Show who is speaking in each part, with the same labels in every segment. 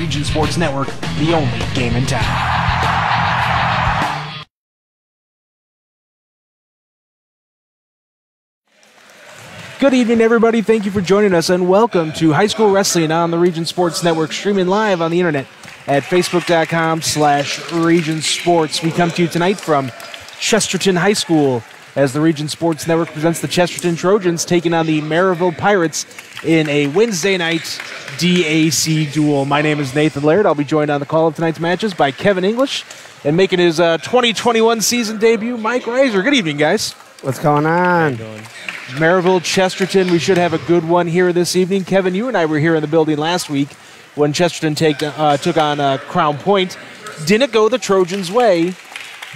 Speaker 1: Region Sports Network, the only game in town. Good evening, everybody. Thank you for joining us, and welcome to High School Wrestling on the Region Sports Network, streaming live on the internet at facebook.com/Region Sports. We come to you tonight from Chesterton High School as the Region Sports Network presents the Chesterton Trojans taking on the Merrillville Pirates in a Wednesday night DAC duel. My name is Nathan Laird. I'll be joined on the call of tonight's matches by Kevin English, and making his 2021 season debut, Mike Reiser. Good evening, guys.
Speaker 2: What's going on?
Speaker 1: Merrillville, Chesterton, we should have a good one here this evening. Kevin, you and I were here in the building last week when Chesterton took on Crown Point. Didn't go the Trojans' way,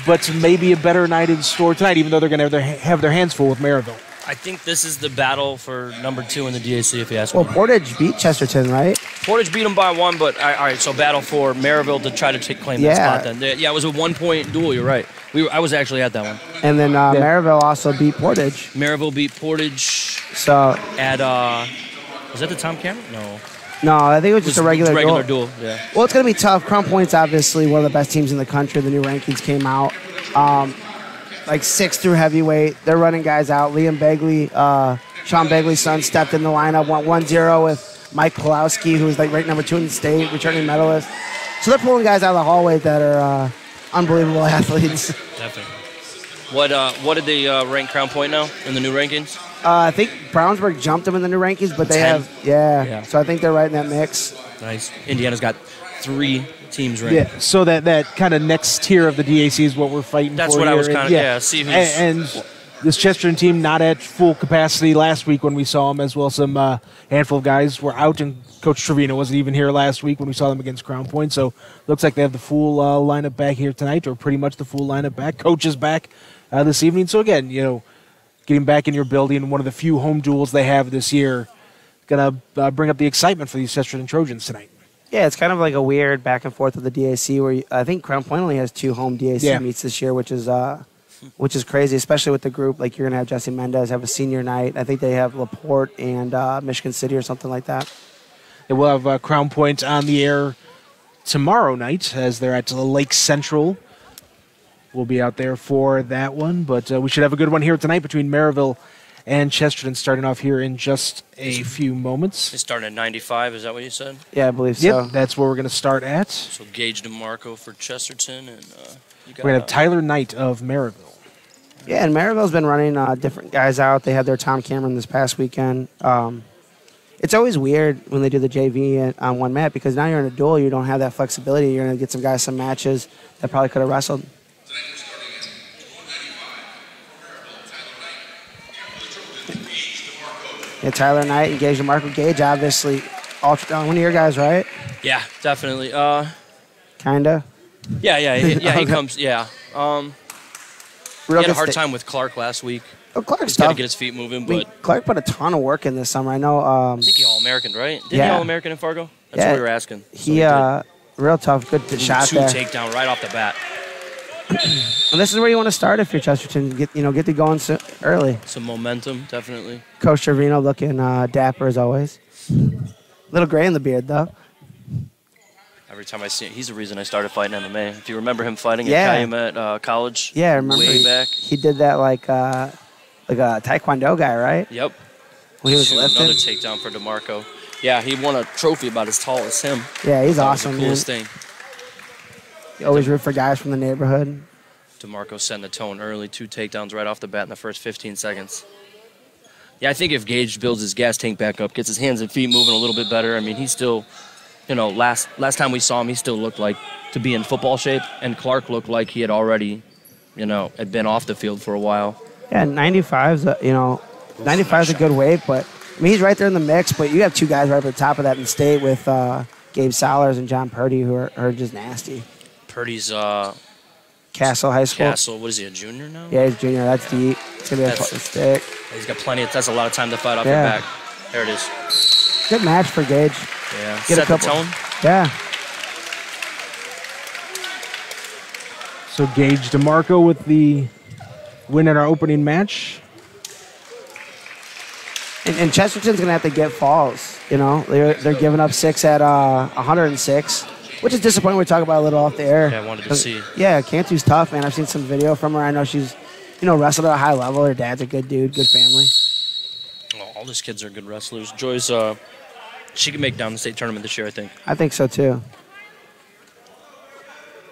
Speaker 1: but maybe a better night in store tonight, even though they're going to have their hands full with Maryville.
Speaker 3: I think this is the battle for number 2 in the DAC, if you ask me.
Speaker 2: Well, Portage beat Chesterton, right?
Speaker 3: Portage beat them by 1, but all right, so battle for Maryville to try to claim that spot then. Yeah, it was a 1-point duel, you're right. I was actually at that one.
Speaker 2: And then Maryville also beat Portage.
Speaker 3: Maryville beat Portage
Speaker 2: So
Speaker 3: at, was that the Tom Cameron?
Speaker 2: No, I think it was just a regular
Speaker 3: duel. Yeah.
Speaker 2: Well, it's going to be tough. Crown Point's obviously one of the best teams in the country. The new rankings came out. Like 6 through heavyweight. They're running guys out. Liam Begley, Sean Begley's son, stepped in the lineup, went 1-0 with Mike Pulowski, who's like ranked number 2 in the state, returning medalist. So they're pulling guys out of the hallway that are unbelievable athletes.
Speaker 3: Definitely. What did they rank Crown Point now in the new rankings?
Speaker 2: I think Brownsburg jumped them in the new rankings, but they
Speaker 3: 10?
Speaker 2: have, yeah. So I think they're right in that mix.
Speaker 3: Nice. Indiana's got 3 teams ranked.
Speaker 1: Yeah, so that kind of next tier of the DAC is what we're fighting
Speaker 3: That's
Speaker 1: for.
Speaker 3: That's what
Speaker 1: here.
Speaker 3: I was kind of, see who's...
Speaker 1: And this Chesterton team not at full capacity last week when we saw them as well. Some handful of guys were out, and Coach Trevino wasn't even here last week when we saw them against Crown Point. So looks like they have the full lineup back here tonight, or pretty much the full lineup back. Coach is back this evening. So again, getting back in your building, one of the few home duels they have this year, going to bring up the excitement for these Chesterton Trojans tonight.
Speaker 2: Yeah, it's kind of like a weird back and forth with the DAC where I think Crown Point only has 2 home DAC meets this year, which is crazy, especially with the group. Like, you're going to have Jesse Mendez have a senior night. I think they have LaPorte and Michigan City or something like that.
Speaker 1: And we'll have Crown Point on the air tomorrow night as they're at Lake Central. We'll be out there for that one, but we should have a good one here tonight between Maryville and Chesterton, starting off here in just a few moments.
Speaker 3: They started at 95, is that what you said?
Speaker 2: Yeah, I believe so.
Speaker 1: Yep, that's where we're going to start at.
Speaker 3: So Gage DeMarco for Chesterton, and
Speaker 1: we're going to have Tyler Knight of Maryville.
Speaker 2: Yeah, and Maryville's been running different guys out. They had their Tom Cameron this past weekend. It's always weird when they do the JV on one mat because now you're in a duel, you don't have that flexibility. You're going to get some guys some matches that probably could have wrestled. Yeah, Tyler Knight and Gage DeMarco. Gage, obviously, one of your guys, right?
Speaker 3: Yeah, definitely.
Speaker 2: Kinda.
Speaker 3: Yeah. He comes. Yeah. He had a hard time with Clark last week.
Speaker 2: Oh, Clark's
Speaker 3: got
Speaker 2: tough.
Speaker 3: to get his feet moving, but
Speaker 2: Clark put a ton of work in this summer. I know.
Speaker 3: I think he All-American, right? Didn't he All-American in Fargo? That's what we were asking.
Speaker 2: He real tough, good shot there.
Speaker 3: 2 takedown right off the bat.
Speaker 2: And this is where you want to start if you're Chesterton. Get to going early.
Speaker 3: Some momentum, definitely.
Speaker 2: Coach Trevino looking dapper as always. Little gray in the beard though.
Speaker 3: Every time I see him, he's the reason I started fighting MMA. If you remember him fighting at Calumet College,
Speaker 2: I remember
Speaker 3: way back.
Speaker 2: He did that like a Taekwondo guy, right?
Speaker 3: Yep.
Speaker 2: When he was lifting.
Speaker 3: Another takedown for DeMarco. Yeah, he won a trophy about as tall as him.
Speaker 2: Yeah, he's awesome.
Speaker 3: That was the coolest thing.
Speaker 2: You always root for guys from the neighborhood.
Speaker 3: DeMarco setting the tone early, 2 takedowns right off the bat in the first 15 seconds. Yeah, I think if Gage builds his gas tank back up, gets his hands and feet moving a little bit better, I mean, he's still, last time we saw him, he still looked like to be in football shape, and Clark looked like he had already, had been off the field for a while.
Speaker 2: Yeah, 95's, 95's a good weight, but, I mean, he's right there in the mix, but you have 2 guys right at the top of that in the state with Gabe Solers and John Purdy who are just nasty.
Speaker 3: Purdy's
Speaker 2: Castle High School.
Speaker 3: Castle, what is he, a junior now?
Speaker 2: Yeah, he's junior. That's deep. It's going to be a stick.
Speaker 3: He's got that's a lot of time to fight off your back. There it is.
Speaker 2: Good match for Gage.
Speaker 3: Yeah, set the tone.
Speaker 2: Yeah.
Speaker 1: So Gage DeMarco with the win in our opening match.
Speaker 2: And Chesterton's going to have to get falls. They're giving up 6 at 106, which is disappointing. We talk about a little off the air.
Speaker 3: Yeah, I wanted to see.
Speaker 2: Yeah, Cantu's tough, man. I've seen some video from her. I know she's, wrestled at a high level. Her dad's a good dude, good family.
Speaker 3: Oh, all these kids are good wrestlers. Joy's, she can make down the state tournament this year, I think.
Speaker 2: I think so, too.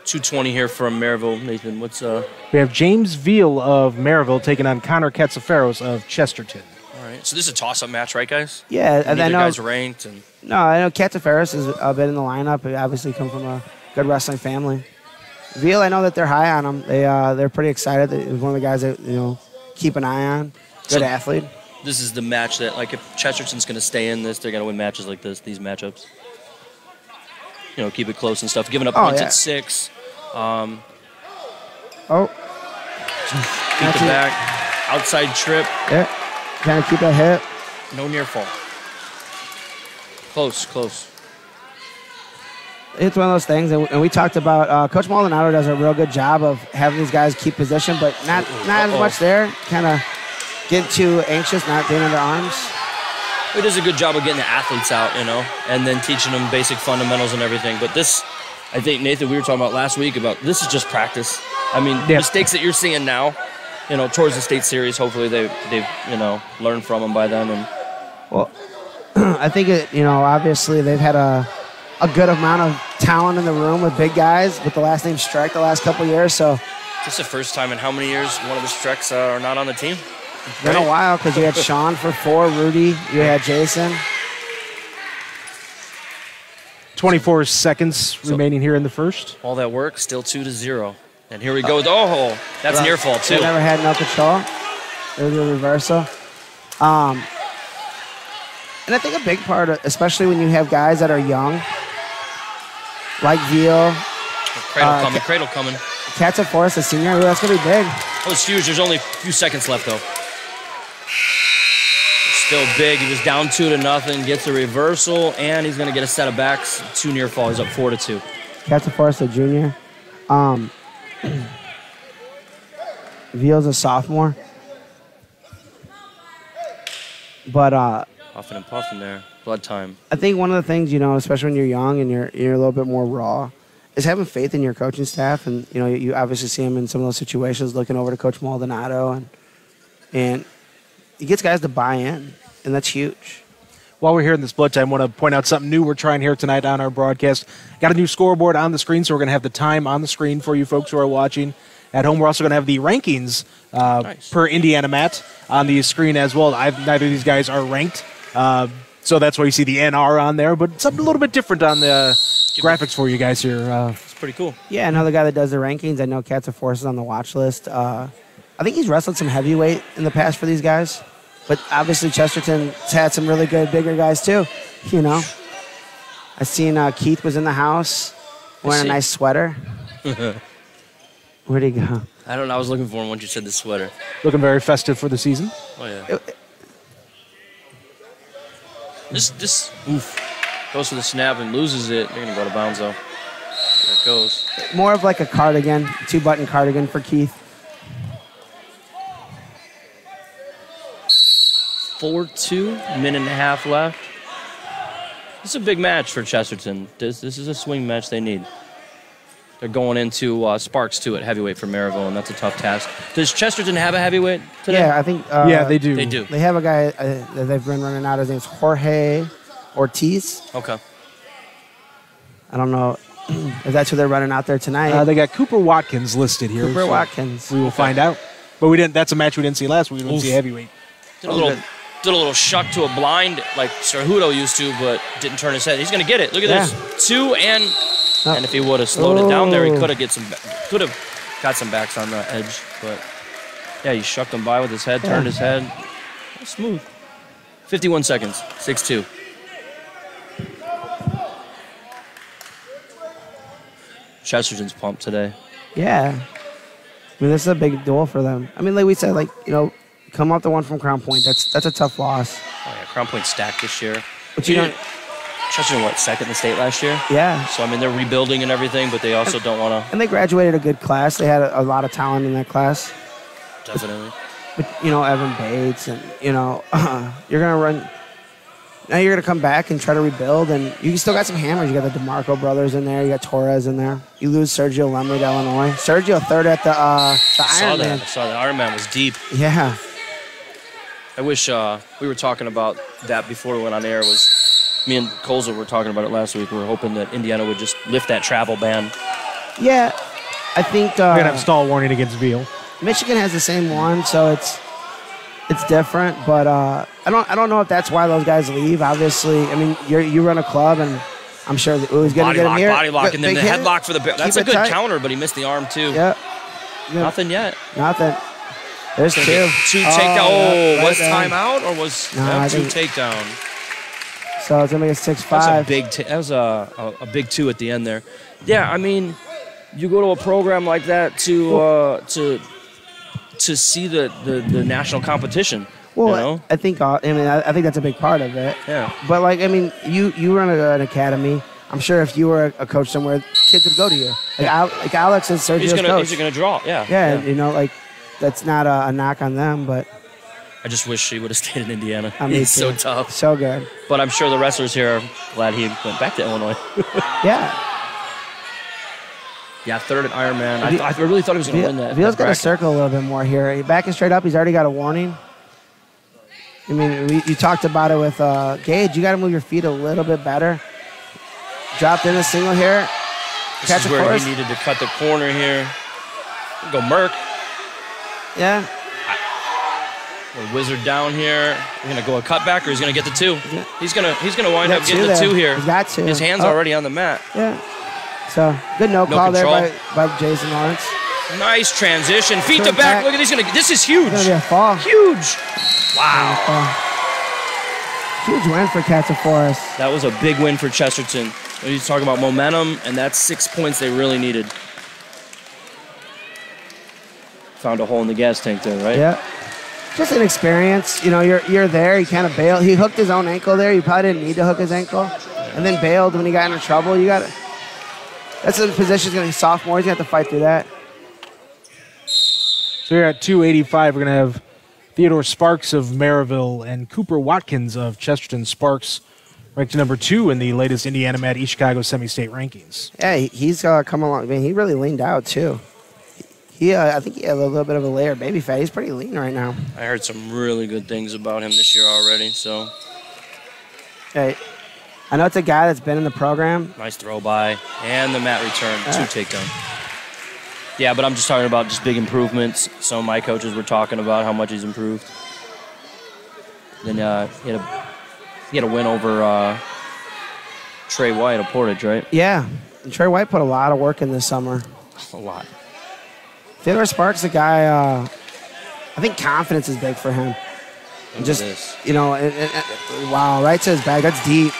Speaker 3: 220 here from Maryville. Nathan, what's
Speaker 1: We have James Veal of Merrillville taking on Connor Katsafaros of Chesterton.
Speaker 3: All right. So this is a toss-up match, right, guys?
Speaker 2: Yeah, and
Speaker 3: I
Speaker 2: I
Speaker 3: know
Speaker 2: know.
Speaker 3: guys ranked and.
Speaker 2: No, I know Katsafaros has been in the lineup. They obviously come from a good wrestling family. Veal, I know that they're high on him. They're pretty excited. He's one of the guys that keep an eye on. Good athlete.
Speaker 3: This is the match that, like, if Chesterton's going to stay in this, they're going to win matches like this. These matchups. Keep it close and stuff. Giving up points at 6.
Speaker 2: Oh.
Speaker 3: Beat the back. Outside trip.
Speaker 2: Yeah. Trying to keep that hip.
Speaker 3: No near fall. Close.
Speaker 2: It's one of those things, and we talked about Coach Maldonado does a real good job of having these guys keep position, but not as much there. Kind of getting too anxious, not being under arms.
Speaker 3: He does a good job of getting the athletes out, and then teaching them basic fundamentals and everything. But this, I think, Nathan, we were talking about last week about this is just practice. I mean, mistakes that you're seeing now, towards the state series, hopefully they've learned from them by then. And
Speaker 2: well, I think obviously they've had a good amount of talent in the room with big guys with the last name Streck the last couple of years. So
Speaker 3: this is the first time in how many years one of the Strecks are not on the team?
Speaker 2: It's been a while because you had Sean for 4, Rudy, you had Jason.
Speaker 1: 24 seconds remaining here in the first.
Speaker 3: All that work, still 2-0. And here we go. Oh, that's near fall, too.
Speaker 2: They never had no control. There's a reversal. And I think a big part, especially when you have guys that are young, like Veal.
Speaker 3: Cradle coming.
Speaker 2: Katsafaros, a senior, that's going to be big.
Speaker 3: That was huge. There's only a few seconds left, though. Still big. He was down 2-0, gets a reversal, and he's going to get a set of backs. 2 near fall. He's up 4-2.
Speaker 2: Katsafaros, a junior. Veal's a sophomore. But
Speaker 3: Puffing and puffing there. Blood time.
Speaker 2: I think one of the things, especially when you're young and you're a little bit more raw, is having faith in your coaching staff. And, you obviously see him in some of those situations looking over to Coach Maldonado. And he gets guys to buy in, and that's huge.
Speaker 1: While we're here in this blood time, I want to point out something new we're trying here tonight on our broadcast. Got a new scoreboard on the screen, so we're going to have the time on the screen for you folks who are watching at home. We're also going to have the rankings per Indiana mat on the screen as well. Neither of these guys are ranked, so that's why you see the NR on there, but something a little bit different on the graphics for you guys here.
Speaker 3: It's pretty cool.
Speaker 2: Yeah, another guy that does the rankings. I know Katsafaros is on the watch list. I think he's wrestled some heavyweight in the past for these guys. But obviously Chesterton's had some really good, bigger guys too, I seen Keith was in the house wearing a nice sweater. Where'd he go?
Speaker 3: I don't know. I was looking for him once you said the sweater.
Speaker 1: Looking very festive for the season.
Speaker 3: Oh, yeah. This goes for the snap and loses it. They're going to go to bounds, though. There it goes.
Speaker 2: More of like a cardigan, 2-button cardigan for Keith.
Speaker 3: 4-2, minute and a half left. This is a big match for Chesterton. This is a swing match they need. They're going into Sparks, too, at heavyweight for Maryville, and that's a tough task. Does Chesterton have a heavyweight today?
Speaker 2: Yeah, I think...
Speaker 1: yeah, they do.
Speaker 3: They do.
Speaker 2: They have a guy that they've been running out. His name's Jorge Ortiz.
Speaker 3: Okay.
Speaker 2: I don't know if that's who they're running out there tonight.
Speaker 1: They got Cooper Watkins listed here.
Speaker 2: Cooper Watkins.
Speaker 1: We will find out. But we didn't. That's a match we didn't see last week. We didn't see heavyweight.
Speaker 3: Did a little shuck to a blind like Cerhudo used to, but didn't turn his head. He's going to get it. Look at this. 2 and if he would have slowed it down there, he could have got some backs on the edge. But yeah, he shucked him by with his head, turned his head. Smooth. 51 seconds. 6-2. Chesterton's pumped today.
Speaker 2: Yeah. I mean, this is a big duel for them. I mean, like we said, come up the one from Crown Point. That's a tough loss.
Speaker 3: Oh, yeah, Crown Point stacked this year.
Speaker 2: But
Speaker 3: Chesterton, second in the state last year?
Speaker 2: Yeah.
Speaker 3: So, I mean, they're rebuilding and everything, but they also don't want to...
Speaker 2: And they graduated a good class. They had a lot of talent in that class.
Speaker 3: Definitely.
Speaker 2: But, Evan Bates and, you're going to run... now you're going to come back and try to rebuild, and you still got some hammers. You got the DeMarco brothers in there. You got Torres in there. You lose Sergio Lemley to Illinois. Sergio third at the Ironman.
Speaker 3: I saw that. Ironman was deep.
Speaker 2: Yeah.
Speaker 3: I wish we were talking about that before we went on air. Me and Colza were talking about it last week. We were hoping that Indiana would just lift that travel ban.
Speaker 2: Yeah, I think
Speaker 1: We're gonna have stall warning against Veal.
Speaker 2: Michigan has the same one, so it's different. But I don't know if that's why those guys leave. Obviously, I mean you run a club, and I'm sure that he's going to get him here.
Speaker 3: Body lock, and then the headlock for the. That's a good
Speaker 2: tight.
Speaker 3: Counter, but he missed the arm too.
Speaker 2: Yeah.
Speaker 3: Nothing yet.
Speaker 2: Nothing. There's two.
Speaker 3: Two takedown.
Speaker 2: Right
Speaker 3: Was
Speaker 2: down.
Speaker 3: timeout or was two takedown?
Speaker 2: So it's gonna be a 6-5.
Speaker 3: That's a big. That was a big two at the end there. Yeah, I mean, you go to a program like that to see the national competition.
Speaker 2: Well,
Speaker 3: you know?
Speaker 2: I think that's a big part of it.
Speaker 3: Yeah.
Speaker 2: But like, I mean, you run an academy. I'm sure if you were a coach somewhere, kids would go to you. Like Alex is Sergio's coach.
Speaker 3: He's gonna draw. Yeah.
Speaker 2: Yeah, you know, like that's not a knock on them, but
Speaker 3: I just wish he would have stayed in Indiana.
Speaker 2: He's
Speaker 3: so tough.
Speaker 2: So good.
Speaker 3: But I'm sure the wrestlers here are glad he went back to Illinois.
Speaker 2: Yeah.
Speaker 3: Yeah, third at Ironman. I really thought he was going to win that.
Speaker 2: Veal's got to circle a little bit more here. Backing straight up, he's already got a warning. I mean, you talked about it with Gage. You got to move your feet a little bit better. Dropped in a single here.
Speaker 3: This is where he needed to cut the corner here. Go Merck.
Speaker 2: Yeah.
Speaker 3: A wizard down here. We're gonna go a cutback, or he's gonna get the two. He's gonna wind up getting the two here.
Speaker 2: He's got two.
Speaker 3: His hand's already on the mat.
Speaker 2: Yeah. So good no call there by Jason Lawrence.
Speaker 3: Nice transition. Feet to back. Look at this is huge.
Speaker 2: It's gonna be a fall.
Speaker 3: Huge. Wow.
Speaker 2: Huge win for Cats of Forest.
Speaker 3: That was a big win for Chesterton. He's talking about momentum, and that's 6 points they really needed. Found a hole in the gas tank there, right?
Speaker 2: Yeah. Just an experience. You know, you're there. He kind of bailed. He hooked his own ankle there. He probably didn't need to hook his ankle. And then bailed when he got into trouble. That's the position. He's going to be sophomore. He's going to have to fight through that.
Speaker 1: So here at 285, we're going to have Theodore Sparks of Maryville and Cooper Watkins of Chesterton. Sparks ranked number 2 in the latest Indiana Mad East Chicago semi-state rankings.
Speaker 2: Yeah, he's come along. I mean, he really leaned out, too. I think he had a little bit of a layer baby fat. He's pretty lean right now.
Speaker 3: I heard some really good things about him this year already. So,
Speaker 2: hey, I know it's a guy that's been in the program.
Speaker 3: Nice throw by and the mat return, 2 takedown. Yeah, but I'm just talking about just big improvements. Some of my coaches were talking about how much he's improved. Then he had a win over Trey White of Portage, right?
Speaker 2: Yeah, and Trey White put a lot of work in this summer.
Speaker 3: A lot.
Speaker 2: Theodore Sparks, a guy, I think confidence is big for him. And just, you know, wow, right to his back. That's deep.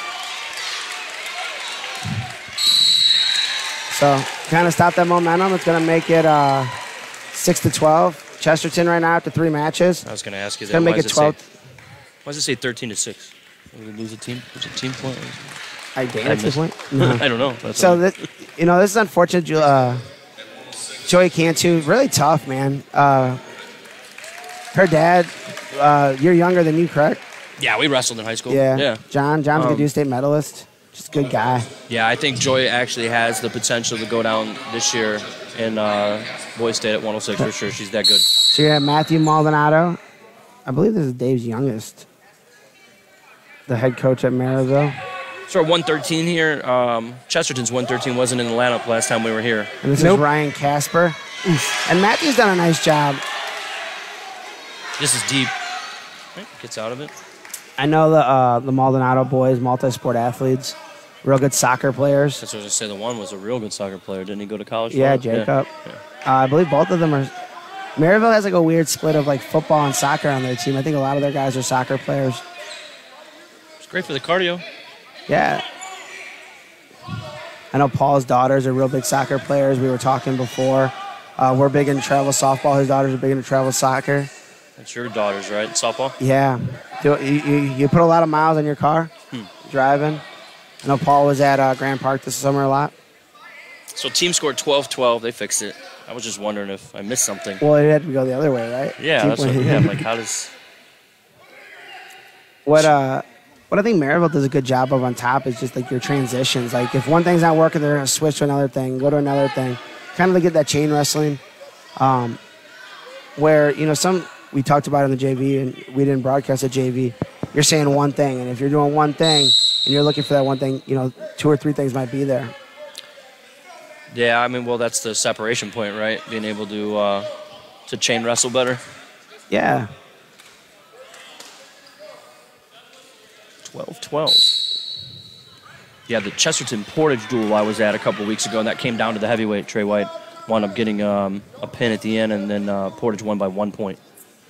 Speaker 2: So, kind of stop that momentum. It's going to make it 6-12. Chesterton right now after 3 matches.
Speaker 3: I was going to ask you that.
Speaker 2: It's going to make it 12.
Speaker 3: Why does it say 13-6? Did we lose a team? Was it team point?
Speaker 2: I think it's a point. No.
Speaker 3: I don't know.
Speaker 2: So, this is unfortunate. Joey Cantu, really tough, man. Her dad, you're younger than you, correct?
Speaker 3: Yeah, we wrestled in high school.
Speaker 2: Yeah. John's a good state medalist. Just a good guy.
Speaker 3: Yeah, I think Joy actually has the potential to go down this year in boys state at 106 for sure. She's that good.
Speaker 2: So you have Matthew Maldonado. I believe this is Dave's youngest. The head coach at Maryville.
Speaker 3: So 113 here. Chesterton's 113 wasn't in the lineup last time we were here.
Speaker 2: And this is Ryan Casper. And Matthew's done a nice job.
Speaker 3: This is deep. Gets out of it.
Speaker 2: I know the Maldonado boys, multi-sport athletes, real good soccer players.
Speaker 3: That's what I was going to say. The one was a real good soccer player. Didn't he go to college?
Speaker 2: Yeah, Jacob. Yeah. I believe both of them are. Maryville has like a weird split of like football and soccer on their team. I think a lot of their guys are soccer players.
Speaker 3: It's great for the cardio.
Speaker 2: Yeah. I know Paul's daughters are real big soccer players. We were talking before. We're big into travel softball. His daughters are big into travel soccer.
Speaker 3: That's your daughters, right? Softball?
Speaker 2: Yeah. You put a lot of miles on your car driving. I know Paul was at Grand Park this summer a lot.
Speaker 3: So team scored 12-12. They fixed it. I was just wondering if I missed something.
Speaker 2: Well, it had to go the other way, right?
Speaker 3: Yeah, that's what, yeah. I'm like, how does...
Speaker 2: What I think Maryville does a good job of on top is just like your transitions. Like if one thing's not working, they're going to switch to another thing, go to another thing. Kind of like get that chain wrestling where, we talked about it in the JV and we didn't broadcast at JV. You're saying one thing, and if you're doing one thing and you're looking for that one thing, 2 or 3 things might be there.
Speaker 3: Yeah, I mean, well, that's the separation point, right? Being able to chain wrestle better.
Speaker 2: Yeah.
Speaker 3: 12-12. Yeah, the Chesterton Portage duel I was at a couple weeks ago, and that came down to the heavyweight. Trey White wound up getting a pin at the end, and then Portage won by 1 point.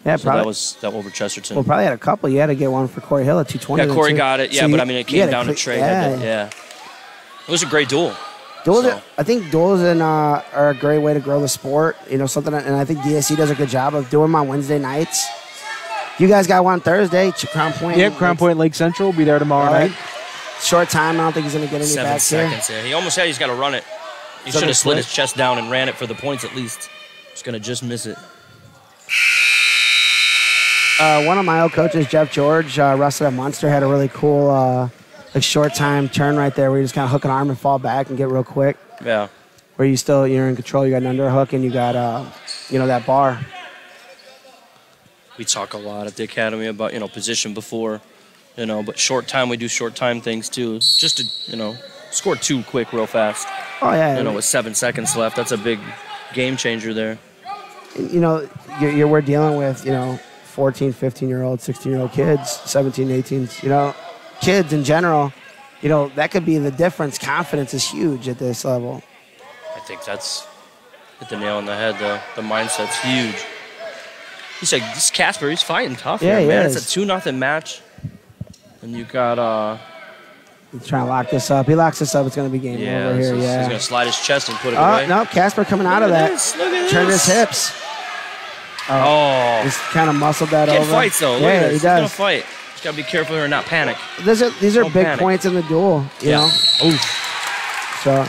Speaker 2: Yeah,
Speaker 3: so
Speaker 2: probably.
Speaker 3: that was over Chesterton.
Speaker 2: Well, probably had a couple. You had to get one for Corey Hill at 220.
Speaker 3: Yeah, Corey got it. Yeah, so but I mean, it came down to Trey.
Speaker 2: Yeah.
Speaker 3: It was a great duel.
Speaker 2: I think duels are a great way to grow the sport. Something, and I think DSC does a good job of doing them on Wednesday nights. You guys got one Thursday, Crown Point.
Speaker 1: Yep, Crown Point Lake Central will be there tomorrow night.
Speaker 2: Short time. I don't think he's going to get any
Speaker 3: 7
Speaker 2: back
Speaker 3: seconds.
Speaker 2: here.
Speaker 3: Yeah. He almost said he's got to run it. He should have slid his chest down and ran it for the points at least. He's going to just miss it.
Speaker 2: One of my old coaches, Jeff George, wrestled at Munster, had a really cool short time turn right there where you just kind of hook an arm and fall back and get real quick.
Speaker 3: Yeah.
Speaker 2: Where you're in control. You got an underhook and you got that bar.
Speaker 3: We talk a lot at the academy about position before, but short time we do short time things too. Just to score 2 quick real fast.
Speaker 2: Oh yeah.
Speaker 3: With 7 seconds left, that's a big game changer there.
Speaker 2: We're dealing with 14, 15-year-old, 16-year-old kids, 17, 18s. Kids in general. That could be the difference. Confidence is huge at this level.
Speaker 3: I think that's hit the nail on the head. The mindset's huge. He's like, this Casper, he's fighting tough here, man. It's a 2-0 match. And you got
Speaker 2: he's trying to lock this up. He locks this up, it's gonna be game over here. Yeah.
Speaker 3: He's gonna slide his chest and put it away.
Speaker 2: No, Casper coming out of that.
Speaker 3: Look at
Speaker 2: Turn his hips. Just kind of muscled that over.
Speaker 3: He fights though.
Speaker 2: Yeah, he does.
Speaker 3: He's gonna fight. Just gotta be careful or not panic.
Speaker 2: These are big points in the duel, you know.
Speaker 3: Oof.
Speaker 2: So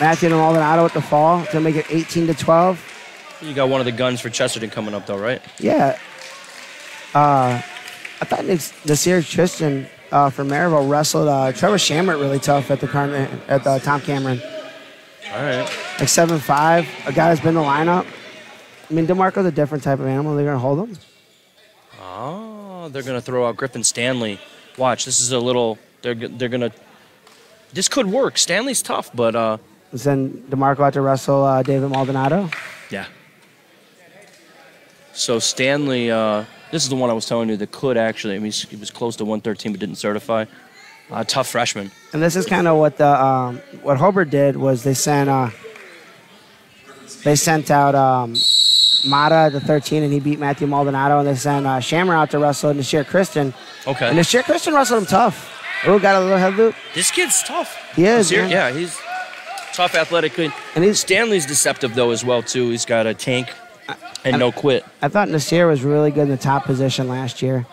Speaker 2: Matthew and Maldonado with the fall to make it 18-12.
Speaker 3: You got one of the guns for Chesterton coming up though, right?
Speaker 2: Yeah. I thought Nasir Tristan from Maryville wrestled Trevor Shamrett really tough at the Tom Cameron.
Speaker 3: All right.
Speaker 2: Like 7'5", a guy that's been in the lineup. I mean, DeMarco's a different type of animal. They're going to hold him.
Speaker 3: Oh, they're going to throw out Griffin Stanley. Watch, this is a little. They're going to. This could work. Stanley's tough, but.
Speaker 2: Send DeMarco out to wrestle David Maldonado.
Speaker 3: Yeah. So Stanley, this is the one I was telling you that could actually. I mean, he was close to 113, but didn't certify. Tough freshman.
Speaker 2: And this is kind of what the what Hobart did was they sent out Mata to 13, and he beat Matthew Maldonado, and they sent Shammer out to wrestle Nasir Christian.
Speaker 3: Okay.
Speaker 2: And Nasir Christian wrestled him tough. Oh, got a little head loop.
Speaker 3: This kid's tough.
Speaker 2: He is.
Speaker 3: Nasir, yeah, he's tough athletically. And Stanley's deceptive though as well too. He's got a tank and no quit.
Speaker 2: I thought Nasir was really good in the top position last year,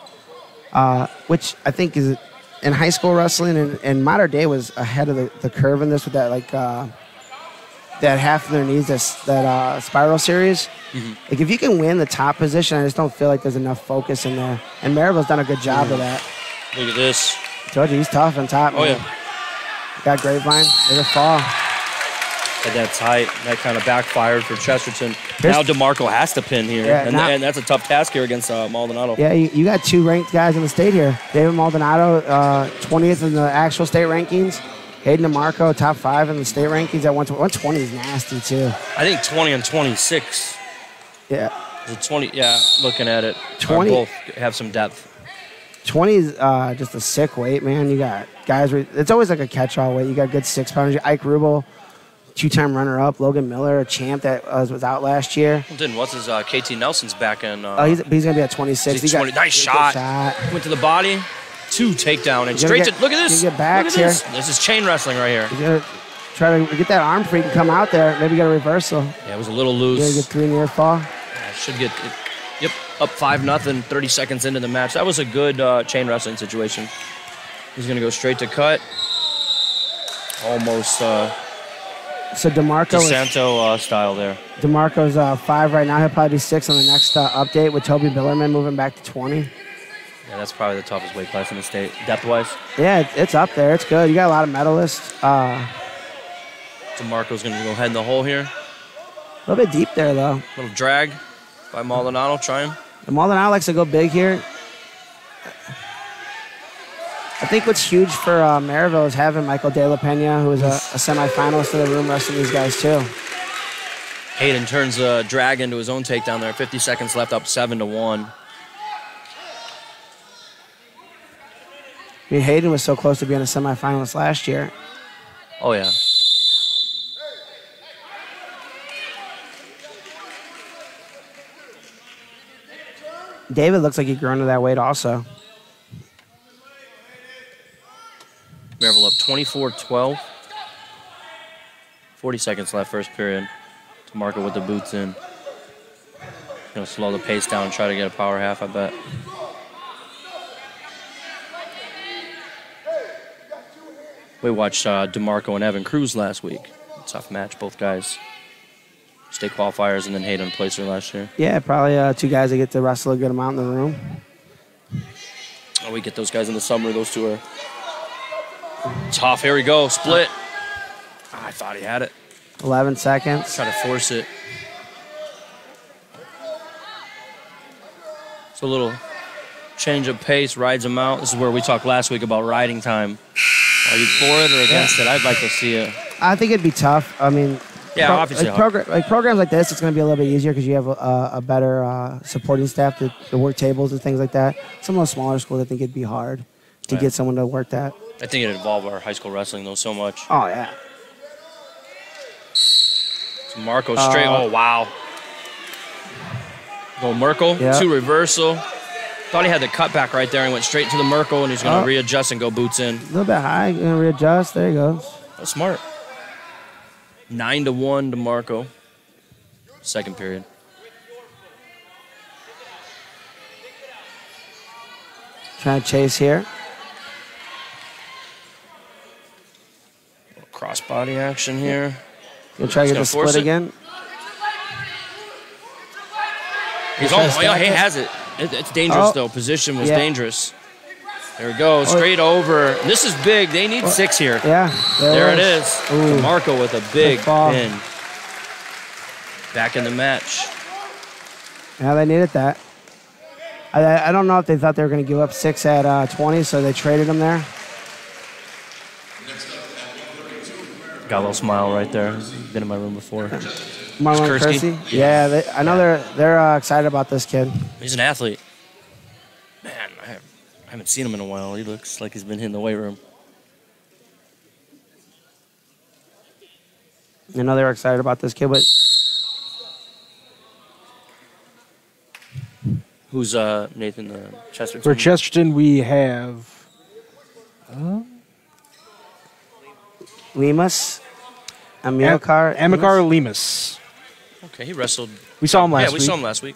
Speaker 2: which I think is in high school wrestling and modern day was ahead of the curve in this with that that half of their knees, that spiral series.
Speaker 3: Mm-hmm.
Speaker 2: Like if you can win the top position, I just don't feel like there's enough focus in there. And Maryville's done a good job of that.
Speaker 3: Look at this.
Speaker 2: Told you he's tough on top.
Speaker 3: Oh
Speaker 2: man.
Speaker 3: yeah.
Speaker 2: Got Grapevine. There's a fall.
Speaker 3: Had that tight. That kind of backfired for Chesterton. Now DeMarco has to pin here,
Speaker 2: Yeah,
Speaker 3: and that's a tough task here against Maldonado.
Speaker 2: Yeah, you got 2 ranked guys in the state here. David Maldonado, 20th in the actual state rankings. Hayden DeMarco, top 5 in the state rankings at 120 is nasty too.
Speaker 3: I think 20 and 26.
Speaker 2: Yeah.
Speaker 3: The 20. Yeah, looking at it.
Speaker 2: 20
Speaker 3: both have some depth.
Speaker 2: 20 is just a sick weight, man. You got guys. It's always like a catch-all weight. You got good 6-pounders. Ike Rubel, 2-time runner-up. Logan Miller, a champ that was out last year.
Speaker 3: What's his KT Nelson's back in?
Speaker 2: He's gonna be at 26.
Speaker 3: Nice shot. Went to the body. 2 takedown and straight to. Look at this.
Speaker 2: Get back
Speaker 3: look at
Speaker 2: here.
Speaker 3: This is chain wrestling right here.
Speaker 2: You gotta try to get that arm freak and come out there. Maybe get a reversal.
Speaker 3: Yeah, it was a little loose.
Speaker 2: You gotta get 3 near fall.
Speaker 3: Yeah, should get. Yep, up 5-0. 30 seconds into the match. That was a good chain wrestling situation. He's gonna go straight to cut. Almost.
Speaker 2: So DeMarco
Speaker 3: DeSanto style there.
Speaker 2: DeMarco's 5 right now. He'll probably be 6 on the next update with Toby Billerman moving back to 20.
Speaker 3: Yeah, that's probably the toughest weight class in the state, depth-wise.
Speaker 2: Yeah, it's up there. It's good. You got a lot of medalists.
Speaker 3: DeMarco's going to go head in the hole here.
Speaker 2: A little bit deep there, though.
Speaker 3: Little drag by Maldonado, trying.
Speaker 2: And Maldonado likes to go big here. I think what's huge for Maryville is having Michael De La Pena, who is a semifinalist in the room, wrestling these guys, too.
Speaker 3: Hayden turns a drag into his own takedown there. 50 seconds left, up 7-1.
Speaker 2: I mean, Hayden was so close to being a semifinalist last year.
Speaker 3: Oh, yeah.
Speaker 2: David looks like he's grown to that weight also.
Speaker 3: Maryville up 24-12. 40 seconds left, first period. DeMarco with the boots in. Gonna slow the pace down and try to get a power half, I bet. We watched DeMarco and Evan Cruz last week. Tough match, both guys. State qualifiers, and then Hayden Placer last year.
Speaker 2: Yeah, probably two guys that get to wrestle a good amount in the room.
Speaker 3: Oh, we get those guys in the summer. Those two are tough. Here we go. Split. I thought he had it.
Speaker 2: 11 seconds.
Speaker 3: Try to force it. It's a little change of pace, rides him out. This is where we talked last week about riding time. Are you for it or against it? I'd like to see it.
Speaker 2: I think it'd be tough. I mean,
Speaker 3: yeah, obviously.
Speaker 2: Programs like this, it's going to be a little bit easier because you have a better supporting staff to work tables and things like that. Some of those smaller schools, I think it'd be hard to get someone to work that.
Speaker 3: I think it'd involve our high school wrestling, though, so much.
Speaker 2: Oh, yeah.
Speaker 3: So Marco straight. Oh, wow. Go Merkel to reversal. Thought he had the cutback right there and went straight to the Merkel, and he's going to readjust and go boots in.
Speaker 2: A little bit high. Going to readjust. There he goes.
Speaker 3: That's smart. 9-1 to Marco. Second period.
Speaker 2: Trying to chase here.
Speaker 3: Crossbody action here.
Speaker 2: Gonna try to get the split again.
Speaker 3: He's almost. He has it. It's dangerous though. Position was dangerous. There we go. Straight over. This is big. They need 6 here.
Speaker 2: Yeah.
Speaker 3: There it is. DeMarco with a big pin. Back in the match.
Speaker 2: Yeah, they needed that. I don't know if they thought they were going to give up 6 at 20, so they traded them there.
Speaker 3: Got a little smile right there. Been in my room before.
Speaker 2: Marlon Kersey? Yeah, I know they're excited about this kid.
Speaker 3: He's an athlete. Man, I haven't seen him in a while. He looks like he's been hitting the weight room.
Speaker 2: I know they're excited about this kid, but
Speaker 3: who's Nathan Chesterton?
Speaker 1: For Chesterton, we have
Speaker 2: Limas, Amilcar
Speaker 1: Limas.
Speaker 3: Okay, he wrestled.
Speaker 1: We saw him last week.
Speaker 3: Yeah, we saw him last week.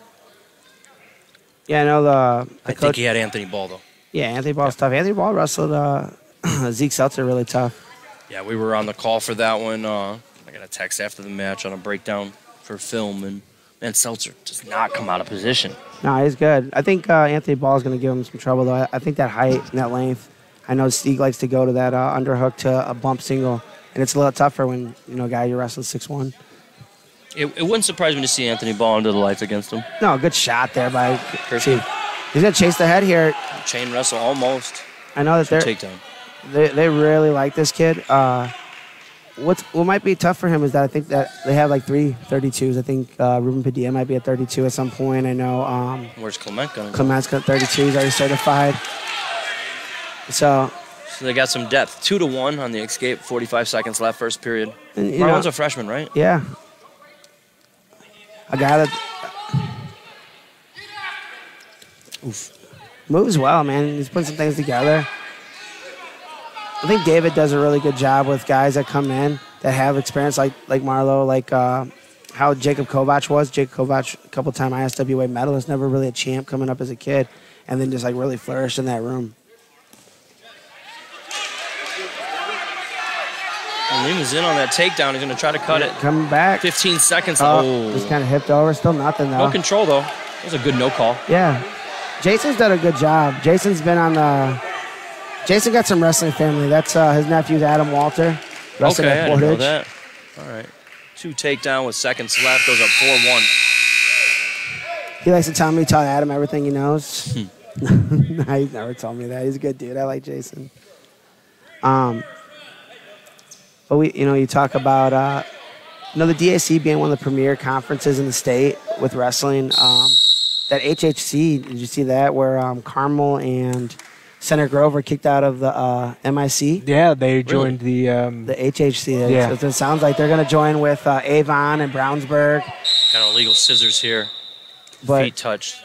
Speaker 2: Yeah, I know
Speaker 3: I think he had Anthony Ball, though.
Speaker 2: Yeah, Anthony Ball's tough. Anthony Ball wrestled Zeke Seltzer really tough.
Speaker 3: Yeah, we were on the call for that one. I got a text after the match on a breakdown for film, and man, Seltzer does not come out of position.
Speaker 2: No, he's good. I think Anthony Ball is going to give him some trouble, though. I think that height and that length. I know Steve likes to go to that underhook to a bump single, and it's a little tougher when a guy you're wrestling 6'1".
Speaker 3: It wouldn't surprise me to see Anthony Ball under the lights against him.
Speaker 2: No, good shot there by
Speaker 3: Kersey.
Speaker 2: He's going to chase the head here.
Speaker 3: Chain wrestle almost.
Speaker 2: I know that they really like this kid. What might be tough for him is that I think that they have like 3 32s. I think Ruben Padilla might be at 32 at some point. I know.
Speaker 3: Where's Clement going?
Speaker 2: Clement's got 32. He's already certified. So
Speaker 3: they got some depth. 2-1 on the escape. 45 seconds left, first period. Marlon's a freshman, right?
Speaker 2: Yeah. A guy that moves well, man. He's putting some things together. I think David does a really good job with guys that come in that have experience, like Marlo, like how Jacob Kovac was. Jacob Kovac, a couple-time ISWA medalist, never really a champ coming up as a kid, and then just like really flourished in that room.
Speaker 3: Lima's in on that takedown. He's going to try to cut it.
Speaker 2: Coming back.
Speaker 3: 15 seconds.
Speaker 2: Just kind of hipped over. Still nothing, though.
Speaker 3: No control, though. That was a good no call.
Speaker 2: Yeah. Jason's done a good job. Jason's been on the. Jason got some wrestling family. That's his nephew's Adam Walter.
Speaker 3: Okay,
Speaker 2: at
Speaker 3: I didn't know
Speaker 2: Portage.
Speaker 3: that. All right. 2 takedown with seconds left. Goes up 4-1.
Speaker 2: He likes to tell me he taught Adam everything he knows. No, he's never told me that. He's a good dude. I like Jason. But you talk about the DAC being one of the premier conferences in the state with wrestling. That HHC, did you see that where Carmel and Center Grove were kicked out of the MIC?
Speaker 1: Yeah, they joined
Speaker 2: The HHC.
Speaker 1: Yeah.
Speaker 2: So it sounds like they're going to join with Avon and Brownsburg.
Speaker 3: Kind of illegal scissors here.
Speaker 2: But
Speaker 3: Feet touched.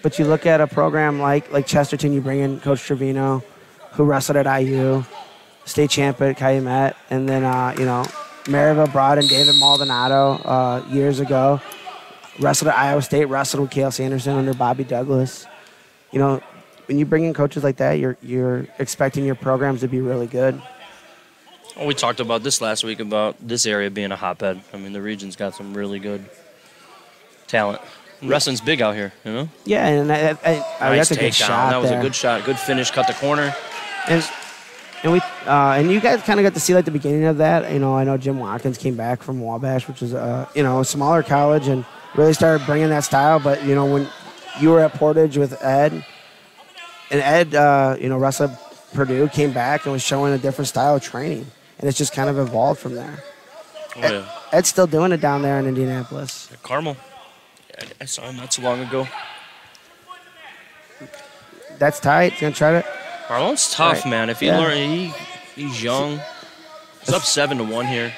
Speaker 2: But you look at a program like Chesterton, you bring in Coach Trevino, who wrestled at IU, state champ at Calumet, and then, Maryville brought in David Maldonado years ago, wrestled at Iowa State, wrestled with Cale Sanderson under Bobby Douglas. When you bring in coaches like that, you're expecting your programs to be really good.
Speaker 3: Well, we talked about this last week about this area being a hotbed. I mean, the region's got some really good talent. Wrestling's big out here,
Speaker 2: Yeah, and
Speaker 3: Nice
Speaker 2: that's a good
Speaker 3: takedown.
Speaker 2: shot.
Speaker 3: That was
Speaker 2: there.
Speaker 3: a good shot. Good finish. Cut the corner.
Speaker 2: And you guys kind of got to see the beginning of that. I know Jim Watkins came back from Wabash, which is a smaller college, and really started bringing that style. But when you were at Portage with Ed, and Ed, wrestled Purdue, came back and was showing a different style of training, and it's just kind of evolved from there.
Speaker 3: Oh, yeah.
Speaker 2: Ed's still doing it down there in Indianapolis.
Speaker 3: Carmel. I saw him not too long ago.
Speaker 2: That's tight. He's gonna try to.
Speaker 3: Carmel's tough,
Speaker 2: Right.
Speaker 3: man. If he
Speaker 2: Yeah.
Speaker 3: learn, he's young. He's up 7-1 here.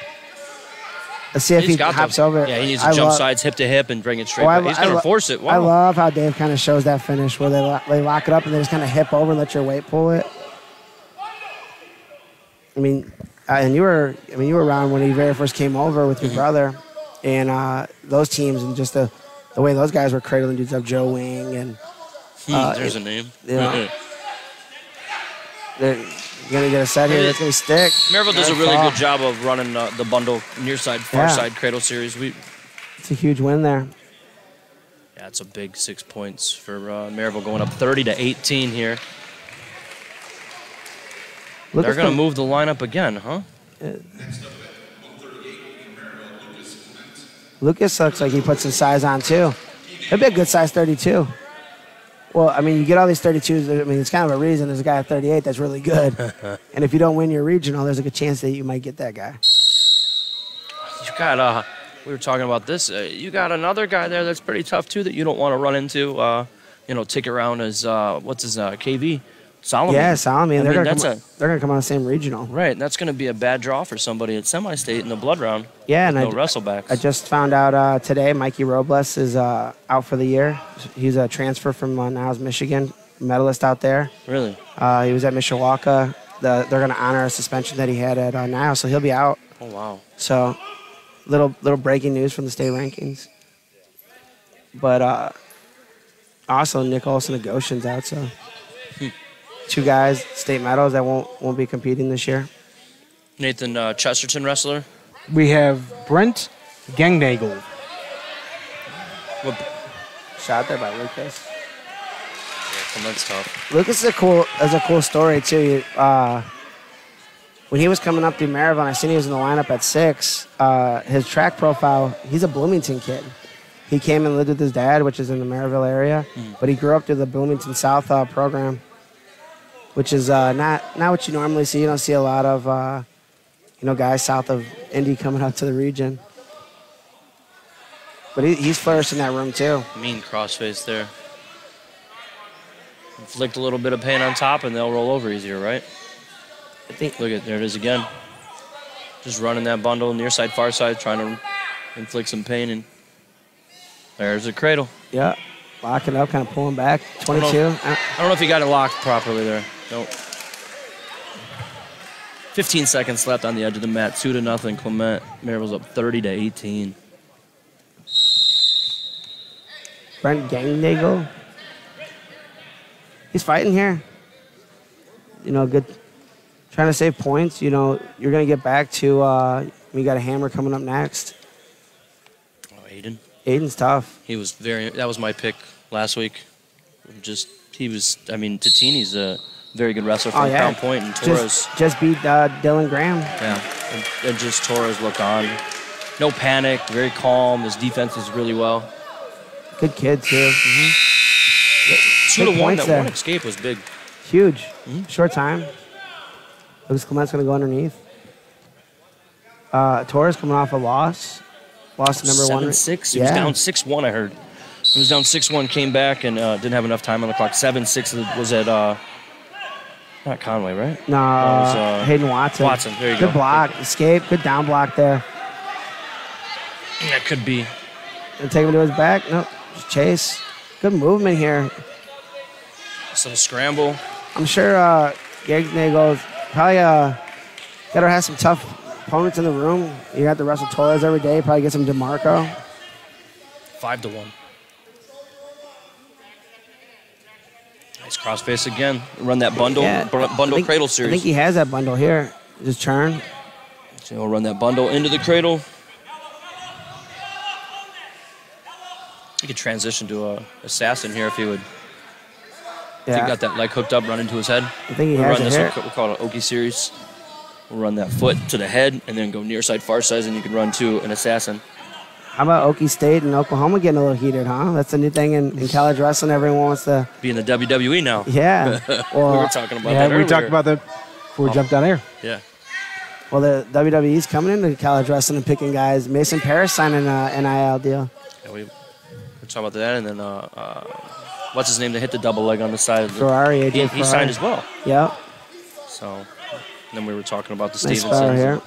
Speaker 2: Let's see if he
Speaker 3: He's got
Speaker 2: hops
Speaker 3: the,
Speaker 2: over.
Speaker 3: Yeah, he needs to jump sides, hip to hip, and bring it straight back. He's going to force it. Wow.
Speaker 2: I love how Dave kind of shows that finish where they lock it up and they just kind of hip over and let your weight pull it. And you were around when he very first came over with your brother, and those teams and just the way those guys were cradling dudes up, Joe Wing and
Speaker 3: there's a name.
Speaker 2: They're going to get a set here. That's going to stick.
Speaker 3: Maryville does a really good job of running the bundle near side, far side cradle series.
Speaker 2: It's a huge win there.
Speaker 3: Yeah, it's a big 6 points for Maryville going up 30-18 here. They're going to move the lineup again, huh?
Speaker 2: Lucas looks like he put some size on, too. It'd be a good size 32. Well, you get all these 32s. It's kind of a reason. There's a guy at 38 that's really good. And if you don't win your regional, there's a good chance that you might get that guy.
Speaker 3: You got, we were talking about this. You got another guy there that's pretty tough, too, that you don't want to run into. Ticket around as, KV? Solomon.
Speaker 2: Yeah, Solomon. They're going to come on the same regional.
Speaker 3: Right. That's going to be a bad draw for somebody at semi-state in the blood round.
Speaker 2: Yeah, and
Speaker 3: no wrestlebacks.
Speaker 2: I just found out today Mikey Robles is out for the year. He's a transfer from Niles, Michigan, medalist out there.
Speaker 3: Really?
Speaker 2: He was at Mishawaka. They're going to honor a suspension that he had at Niles, so he'll be out.
Speaker 3: Oh, wow.
Speaker 2: So, little breaking news from the state rankings. But also Nick Olson of Goshen's out, so 2 guys, state medals that won't be competing this year.
Speaker 3: Nathan, Chesterton wrestler.
Speaker 1: We have Brent Gangnagel.
Speaker 2: Shot there by Lucas.
Speaker 3: Yeah, that's tough.
Speaker 2: Lucas is a cool story too. When he was coming up through Maryville, I seen he was in the lineup at 6. His track profile, he's a Bloomington kid. He came and lived with his dad, which is in the Maryville area, but he grew up through the Bloomington South program, which is not what you normally see. You don't see a lot of guys south of Indy coming out to the region. But he's flourished in that room too.
Speaker 3: Mean crossface there. Inflict a little bit of pain on top, and they'll roll over easier, right?
Speaker 2: I think.
Speaker 3: Look at there it is again. Just running that bundle near side, far side, trying to inflict some pain, and there's the cradle.
Speaker 2: Yeah, locking up, kind of pulling back. 22.
Speaker 3: I don't know if he got it locked properly there. Nope. 15 seconds left on the edge of the mat. 2-0. Clement. Maryville's up 30-18.
Speaker 2: Brent Gangnagel. He's fighting here. Good. Trying to save points. You're going to get back to. We got a hammer coming up next.
Speaker 3: Oh, Aiden.
Speaker 2: Aiden's tough.
Speaker 3: That was my pick last week. Tatini's a very good wrestler from Crown Point, and Torres
Speaker 2: just beat Dylan Graham.
Speaker 3: Yeah, and just Torres looked on. No panic, very calm. His defense is really well.
Speaker 2: Good kid, too.
Speaker 3: Should have won that. One escape was big.
Speaker 2: Huge. Short time. Lucas Clement's going to go underneath. Torres coming off a loss. Lost to number
Speaker 3: 7-6. He was down 6-1, I heard. He was down 6-1, came back, and didn't have enough time on the clock. 7-6 was at, not Conway, right?
Speaker 2: No, Hayden Watson.
Speaker 3: Watson, there you go.
Speaker 2: Good block, escape, good down block there.
Speaker 3: That could be.
Speaker 2: And take him to his back. Nope, just chase. Good movement here.
Speaker 3: Some scramble.
Speaker 2: I'm sure Gagnago's probably got to have some tough opponents in the room. You got to wrestle Torres every day, probably get some DeMarco.
Speaker 3: 5-1. Nice crossface again. Run that bundle, cradle series.
Speaker 2: I think he has that bundle here. Just turn.
Speaker 3: So he'll run that bundle into the cradle. He could transition to a assassin here if he would. Yeah. If he got that leg hooked up, run into his head.
Speaker 2: I think he has it here.
Speaker 3: We'll call it an Okie series. We'll run that foot to the head and then go near side, far side, and you can run to an assassin.
Speaker 2: How about Okie State and Oklahoma getting a little heated, huh? That's a new thing in college wrestling. Everyone wants to
Speaker 3: be in the WWE now.
Speaker 2: Yeah.
Speaker 3: Well, we were talking about that earlier.
Speaker 1: We talked about that before we jumped on air.
Speaker 3: Yeah.
Speaker 2: Well, the WWE's coming into college wrestling and picking guys. Mason Parris signing an NIL deal.
Speaker 3: Yeah, we were talking about that, and then what's his name that hit the double leg on the side of the
Speaker 2: Ferrari.
Speaker 3: He signed as well.
Speaker 2: Yep.
Speaker 3: So then we were talking about the
Speaker 2: nice
Speaker 3: Stevensons.
Speaker 2: Here.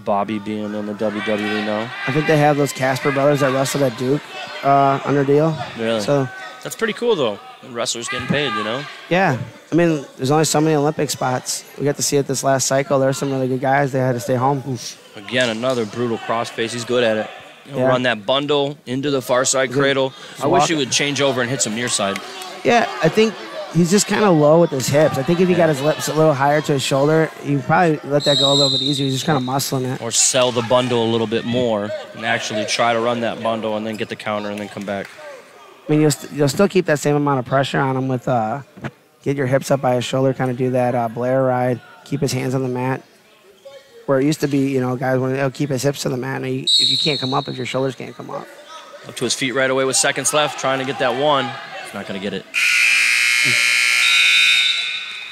Speaker 3: Bobby being in the WWE now.
Speaker 2: I think they have those Casper brothers that wrestled at Duke under deal.
Speaker 3: Really?
Speaker 2: So
Speaker 3: that's pretty cool, though. Wrestlers getting paid, you know?
Speaker 2: Yeah. I mean, there's only so many Olympic spots. We got to see it this last cycle. There were some really good guys. They had to stay home.
Speaker 3: Oof. Again, another brutal crossface. He's good at it. He'll run that bundle into the far side cradle. I wish he would change over and hit some near side.
Speaker 2: Yeah, I think he's just kind of low with his hips. I think if he got his lips a little higher to his shoulder, he'd probably let that go a little bit easier. He's just kind of muscling it.
Speaker 3: Or sell the bundle a little bit more and actually try to run that bundle and then get the counter and then come back.
Speaker 2: I mean, you'll still keep that same amount of pressure on him with get your hips up by his shoulder, kind of do that Blair ride, keep his hands on the mat. Where it used to be, guys want to keep his hips to the mat. And if you can't come up, if your shoulders can't come up.
Speaker 3: Up to his feet right away with seconds left, trying to get that one. He's not going to get it.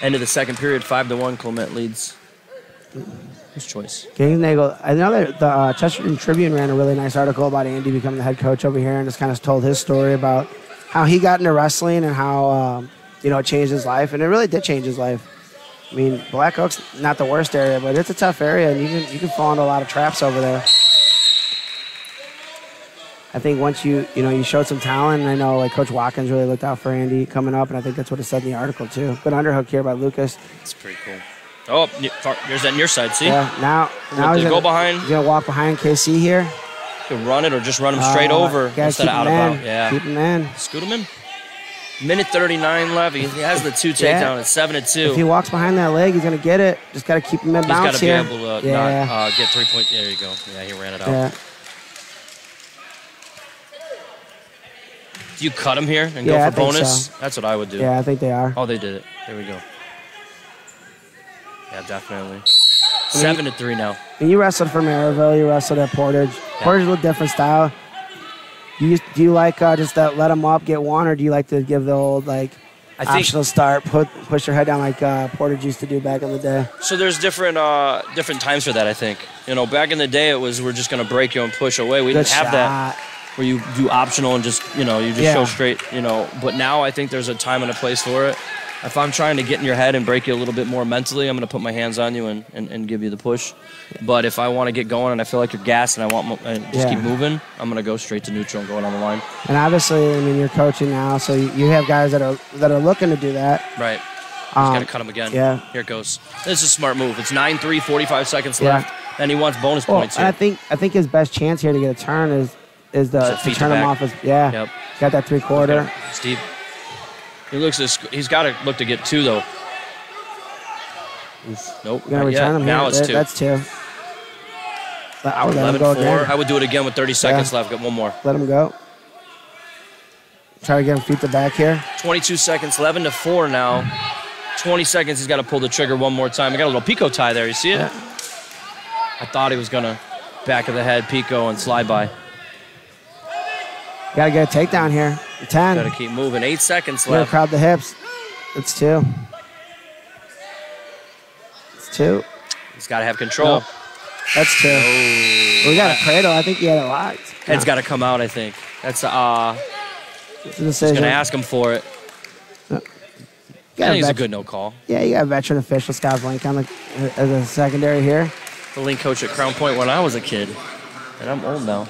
Speaker 3: End of the second period, 5-1. Clement leads. His choice.
Speaker 2: Gangnagel. I know that the Chesterton Tribune ran a really nice article about Andy becoming the head coach over here, and just kind of told his story about how he got into wrestling and how it changed his life, and it really did change his life. I mean, Black Oak's not the worst area, but it's a tough area, and you can fall into a lot of traps over there. I think once you showed some talent, and I know like Coach Watkins really looked out for Andy coming up, and I think that's what it said in the article too. Good underhook here by Lucas.
Speaker 3: It's pretty cool. Oh, there's that near side. See?
Speaker 2: Yeah. Now he's
Speaker 3: go behind.
Speaker 2: He's gonna walk behind KC here.
Speaker 3: You can run it or just run him straight over instead of out of bounds. Yeah.
Speaker 2: Keep him in.
Speaker 3: Scoot him in. Minute 39 left. He has the 2 takedown. It's 7-2.
Speaker 2: If he walks behind that leg, he's going to get it. Just got to keep him in bounds here.
Speaker 3: He's got to be able to not get 3 points. There you go. Yeah, he ran it out.
Speaker 2: Yeah.
Speaker 3: Do you cut him here and go for bonus?
Speaker 2: So.
Speaker 3: That's what I would do.
Speaker 2: Yeah, I think they are.
Speaker 3: Oh, they did it. There we go. Yeah, definitely. 7-3 now.
Speaker 2: And you wrestled for Maryville. You wrestled at Portage. Yeah. Portage is a little different style. Do you like just that let them up, get one, or do you like to give the old optional start, push your head down like Portage used to do back in the day?
Speaker 3: So there's different times for that, I think. Back in the day, it was we're just going to break you and push away. We didn't have that where you do optional and just, you just show straight, But now I think there's a time and a place for it. If I'm trying to get in your head and break you a little bit more mentally, I'm going to put my hands on you and give you the push. But if I want to get going and I feel like you're gassed and I want just keep moving, I'm going to go straight to neutral and go on the line.
Speaker 2: And obviously, you're coaching now, so you have guys that are looking to do that.
Speaker 3: Right. He's got to cut him again.
Speaker 2: Yeah.
Speaker 3: Here it goes. This is a smart move. It's 9-3, 45 seconds left, and he wants bonus points here.
Speaker 2: I think his best chance here to get a turn is to turn him off.
Speaker 3: Yep.
Speaker 2: Got that 3/4.
Speaker 3: Okay. Steve. He's got to look to get 2 though. Oof, nope.
Speaker 2: You're gonna return him
Speaker 3: now
Speaker 2: here.
Speaker 3: It's 2.
Speaker 2: That's 2. But I would let him go again.
Speaker 3: I would do it again with 30 seconds left. Got one more.
Speaker 2: Let him go. Try to get him feet to back here.
Speaker 3: 22 seconds, 11-4 now. 20 seconds, he's got to pull the trigger one more time. I got a little Pico tie there, you see it?
Speaker 2: Yeah.
Speaker 3: I thought he was going to back of the head, Pico, and slide by.
Speaker 2: Got to get a takedown here. 10.
Speaker 3: Got to keep moving. 8 seconds
Speaker 2: We're gonna
Speaker 3: left.
Speaker 2: crowd the hips. It's 2. It's 2.
Speaker 3: He's got to have control.
Speaker 2: Nope. That's 2.
Speaker 3: Oh.
Speaker 2: We got a cradle. I think he had it locked.
Speaker 3: Head's got to come out, I think. That's
Speaker 2: It's a decision.
Speaker 3: going to ask him for it.
Speaker 2: You
Speaker 3: I
Speaker 2: got
Speaker 3: think it's a
Speaker 2: vet-
Speaker 3: good no call.
Speaker 2: Yeah, you got a veteran official, Scott Blink, on as a secondary here.
Speaker 3: The lead coach at Crown Point when I was a kid, and I'm old now.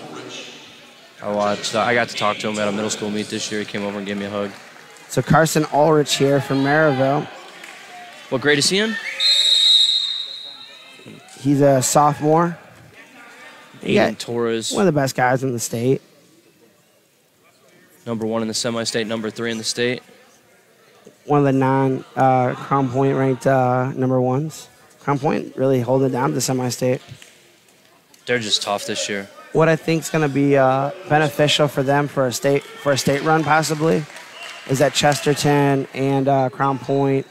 Speaker 3: I got to talk to him at a middle school meet this year. He came over and gave me a hug.
Speaker 2: So Carson Ulrich here from Maryville.
Speaker 3: What grade is he in?
Speaker 2: He's a sophomore.
Speaker 3: Aiden Torres,
Speaker 2: One of the best guys in the state.
Speaker 3: number 1 in the semi-state, number 3 in the state.
Speaker 2: One of the non-Crown Point ranked number ones. Crown Point really holding it down to the semi-state.
Speaker 3: They're just tough this year.
Speaker 2: What I think is going to be beneficial for them for a state run possibly is that Chesterton and Crown Point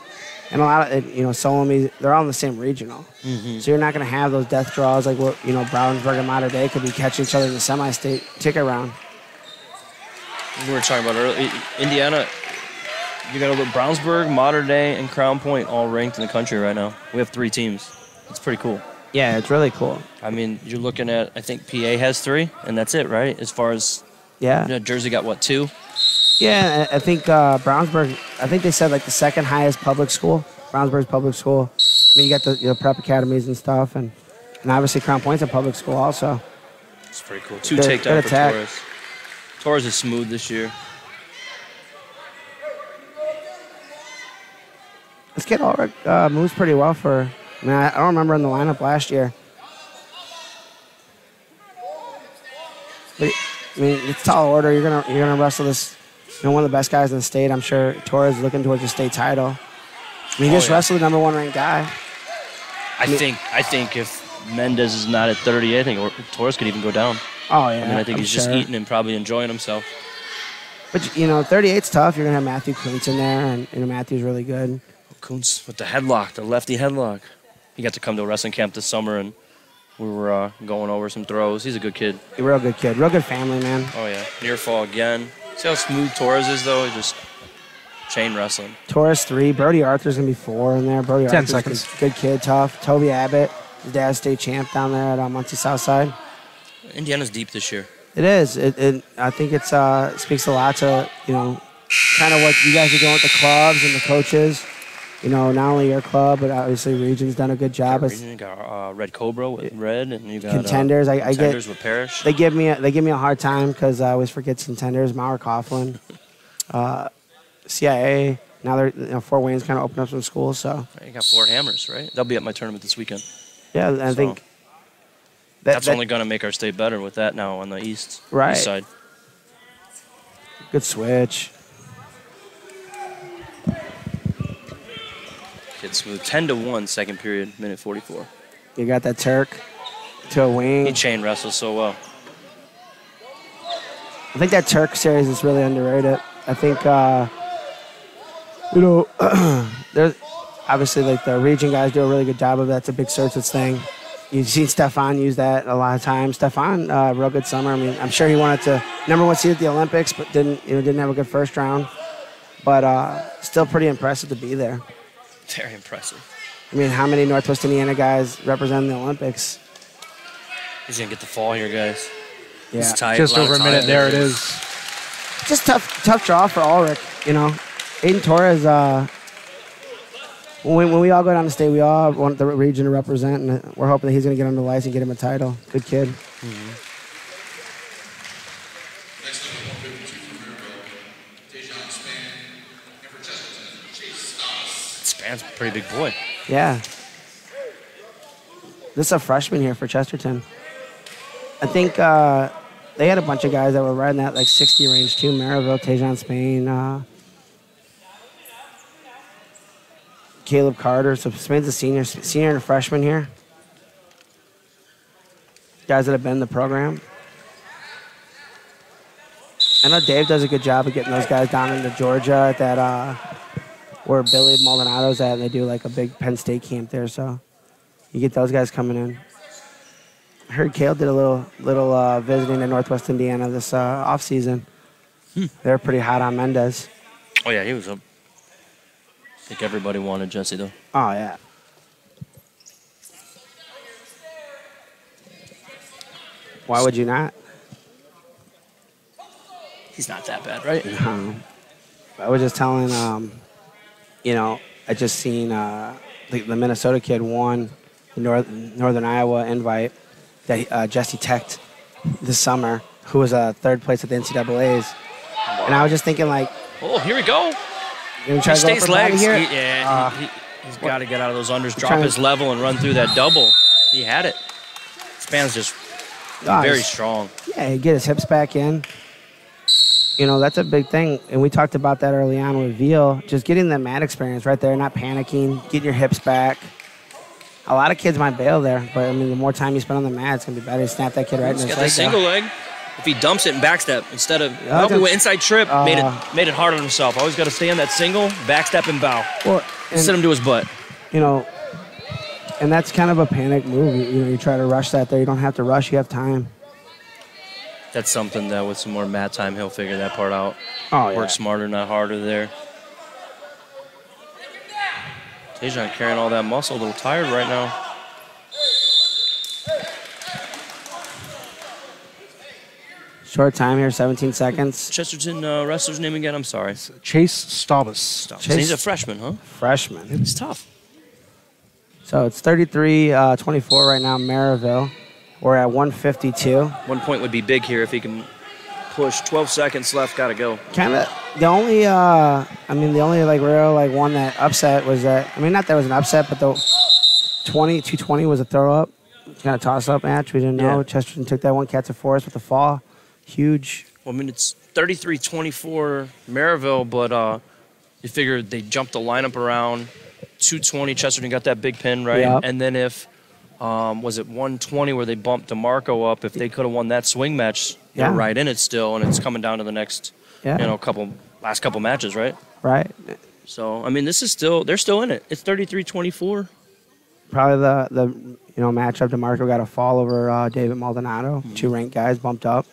Speaker 2: and a lot of Solomie, they're all in the same regional.
Speaker 3: Mm-hmm.
Speaker 2: So you're not going to have those death draws like what Brownsburg and Mater Dei could be catching each other in the semi-state ticket round.
Speaker 3: We were talking about earlier, Indiana. You got Brownsburg, Mater Dei, and Crown Point all ranked in the country right now. We have 3 teams. It's pretty cool.
Speaker 2: Yeah, it's really cool.
Speaker 3: I mean, you're looking at, I think PA has 3, and that's it, right? As far as, Jersey got, what, 2?
Speaker 2: Yeah, I think Brownsburg, I think they said like the second highest public school, Brownsburg's public school. I mean, you got the prep academies and stuff, and obviously Crown Point's a public school also.
Speaker 3: It's pretty cool. 2
Speaker 2: Good
Speaker 3: takedowns for
Speaker 2: attack.
Speaker 3: Torres. Torres is smooth this year.
Speaker 2: This kid Ulrich moves pretty well for. I mean, I don't remember in the lineup last year. But, I mean, it's tall order. You're gonna wrestle this, one of the best guys in the state. I'm sure Torres is looking towards a state title. I mean, he just wrestled the number 1 ranked guy.
Speaker 3: I think if Mendez is not at 30, I think Torres could even go down.
Speaker 2: Oh yeah.
Speaker 3: I mean, I think he's just eating and probably enjoying himself.
Speaker 2: But 38's tough. You're gonna have Matthew Kuntz in there, and Matthew's really good.
Speaker 3: Kuntz with the headlock, the lefty headlock. He got to come to a wrestling camp this summer, and we were going over some throws. He's a good kid.
Speaker 2: A real good kid. Real good family, man.
Speaker 3: Oh, yeah. Near fall again. See how smooth Torres is, though? He just chain wrestling.
Speaker 2: Torres 3. Brody Arthur's going to be 4 in there. Brody
Speaker 1: 10
Speaker 2: Arthur's
Speaker 1: seconds.
Speaker 2: Good kid, tough. Toby Abbott, his dad's state champ down there at Muncie Southside.
Speaker 3: Indiana's deep this year.
Speaker 2: It is. I think it speaks a lot to, kind of what you guys are doing with the clubs and the coaches. Not only your club, but obviously Region's done a good job.
Speaker 3: You got Red Cobra with Red, and you got
Speaker 2: Contenders.
Speaker 3: Contenders with Parrish.
Speaker 2: They give me a hard time because I always forget Contenders. Maurer Coughlin, CIA. Now they're Fort Wayne's kind of opened up some schools. So
Speaker 3: You got Fort Hammers, right? They'll be at my tournament this weekend.
Speaker 2: yeah, I think
Speaker 3: that's only going to make our state better with that now on the east side.
Speaker 2: Good switch.
Speaker 3: Kid smooth. 10-1 second period, minute 44.
Speaker 2: You got that Turk to a wing.
Speaker 3: He chain wrestles so well.
Speaker 2: I think that Turk series is really underrated. I think, there's obviously like the region guys do a really good job of that. It's a big searches thing. You've seen Stefan use that a lot of times. Stefan, real good summer. I mean, I'm sure he wanted to number 1 seed at the Olympics, but didn't have a good first round. But still pretty impressive to be there.
Speaker 3: Very impressive.
Speaker 2: I mean, how many Northwest Indiana guys representing the Olympics?
Speaker 3: He's going to get the fall here, guys.
Speaker 2: Yeah.
Speaker 3: It's tight.
Speaker 1: Just over a minute. There it is.
Speaker 2: Just tough draw for Ulrich, Aiden Torres, when we all go down to state, we all want the region to represent, and we're hoping that he's going to get on the lights and get him a title. Good kid.
Speaker 3: Mm-hmm.
Speaker 4: Next up, 152 from Maryville,
Speaker 3: Span's a pretty big boy.
Speaker 2: Yeah. This is a freshman here for Chesterton. I think they had a bunch of guys that were right in that like 60 range too. Maryville, Tejan Spain, Caleb Carter. So Spain's a senior and a freshman here. Guys that have been in the program. I know Dave does a good job of getting those guys down into Georgia at that where Billy Maldonado's at, and they do like a big Penn State camp there. So you get those guys coming in. I heard Cale did a little visiting in Northwest Indiana this off season. They're pretty hot on Mendez.
Speaker 3: Oh yeah, he was up. I think everybody wanted Jesse though.
Speaker 2: Oh yeah. Why would you not?
Speaker 3: He's not that bad, right?
Speaker 2: I was just telling, I just seen the Minnesota kid won the Northern Iowa invite that Jesse teched this summer, who was third place at the NCAAs. And I was just thinking, like,
Speaker 3: oh, here we go.
Speaker 2: He
Speaker 3: stays legs. He's got to get out of those unders, drop his level, and run through that double. He had it. Span's just very strong.
Speaker 2: Yeah, he get his hips back in. That's a big thing. And we talked about that early on with Veal, just getting the mat experience right there, not panicking, getting your hips back. A lot of kids might bail there, but, the more time you spend on the mat, it's going to be better. You snap that kid right in his leg.
Speaker 3: Single leg. If he dumps it and backstep instead of he went inside trip, made it hard on himself. Always got to stay on that single, backstep and bow. Send him to his butt.
Speaker 2: And that's kind of a panic move. You try to rush that there. You don't have to rush. You have time.
Speaker 3: That's something that with some more mat time, he'll figure that part out.
Speaker 2: Oh, yeah.
Speaker 3: Work smarter, not harder there. Tejon carrying all that muscle, a little tired right now.
Speaker 2: Short time here, 17 seconds.
Speaker 3: Chesterton wrestler's name again? I'm sorry.
Speaker 1: Chase Staubus.
Speaker 3: He's a freshman, huh?
Speaker 2: Freshman.
Speaker 3: It's tough.
Speaker 2: So it's 33-24 right now, Maryville. We're at 152.
Speaker 3: 1 point would be big here if he can push. 12 seconds left, got to go.
Speaker 2: Kind of the only, real one that upset was that, not that was an upset, but the 220 was a throw up, kind of toss up match. We didn't know. Chesterton took that one, Cats of Forest with the fall. Huge.
Speaker 3: Well, it's 33-24 Maryville, but you figure they jumped the lineup around. 220, Chesterton got that big pin, right?
Speaker 2: Yep.
Speaker 3: And then if, was it 120 where they bumped DeMarco up, if they could have won that swing match, they're right in it still, and it's coming down to the next, last couple matches, right?
Speaker 2: Right.
Speaker 3: So, this is they're still in it. It's 33-24.
Speaker 2: Probably the matchup, DeMarco got a fall over David Maldonado. Two ranked guys bumped up.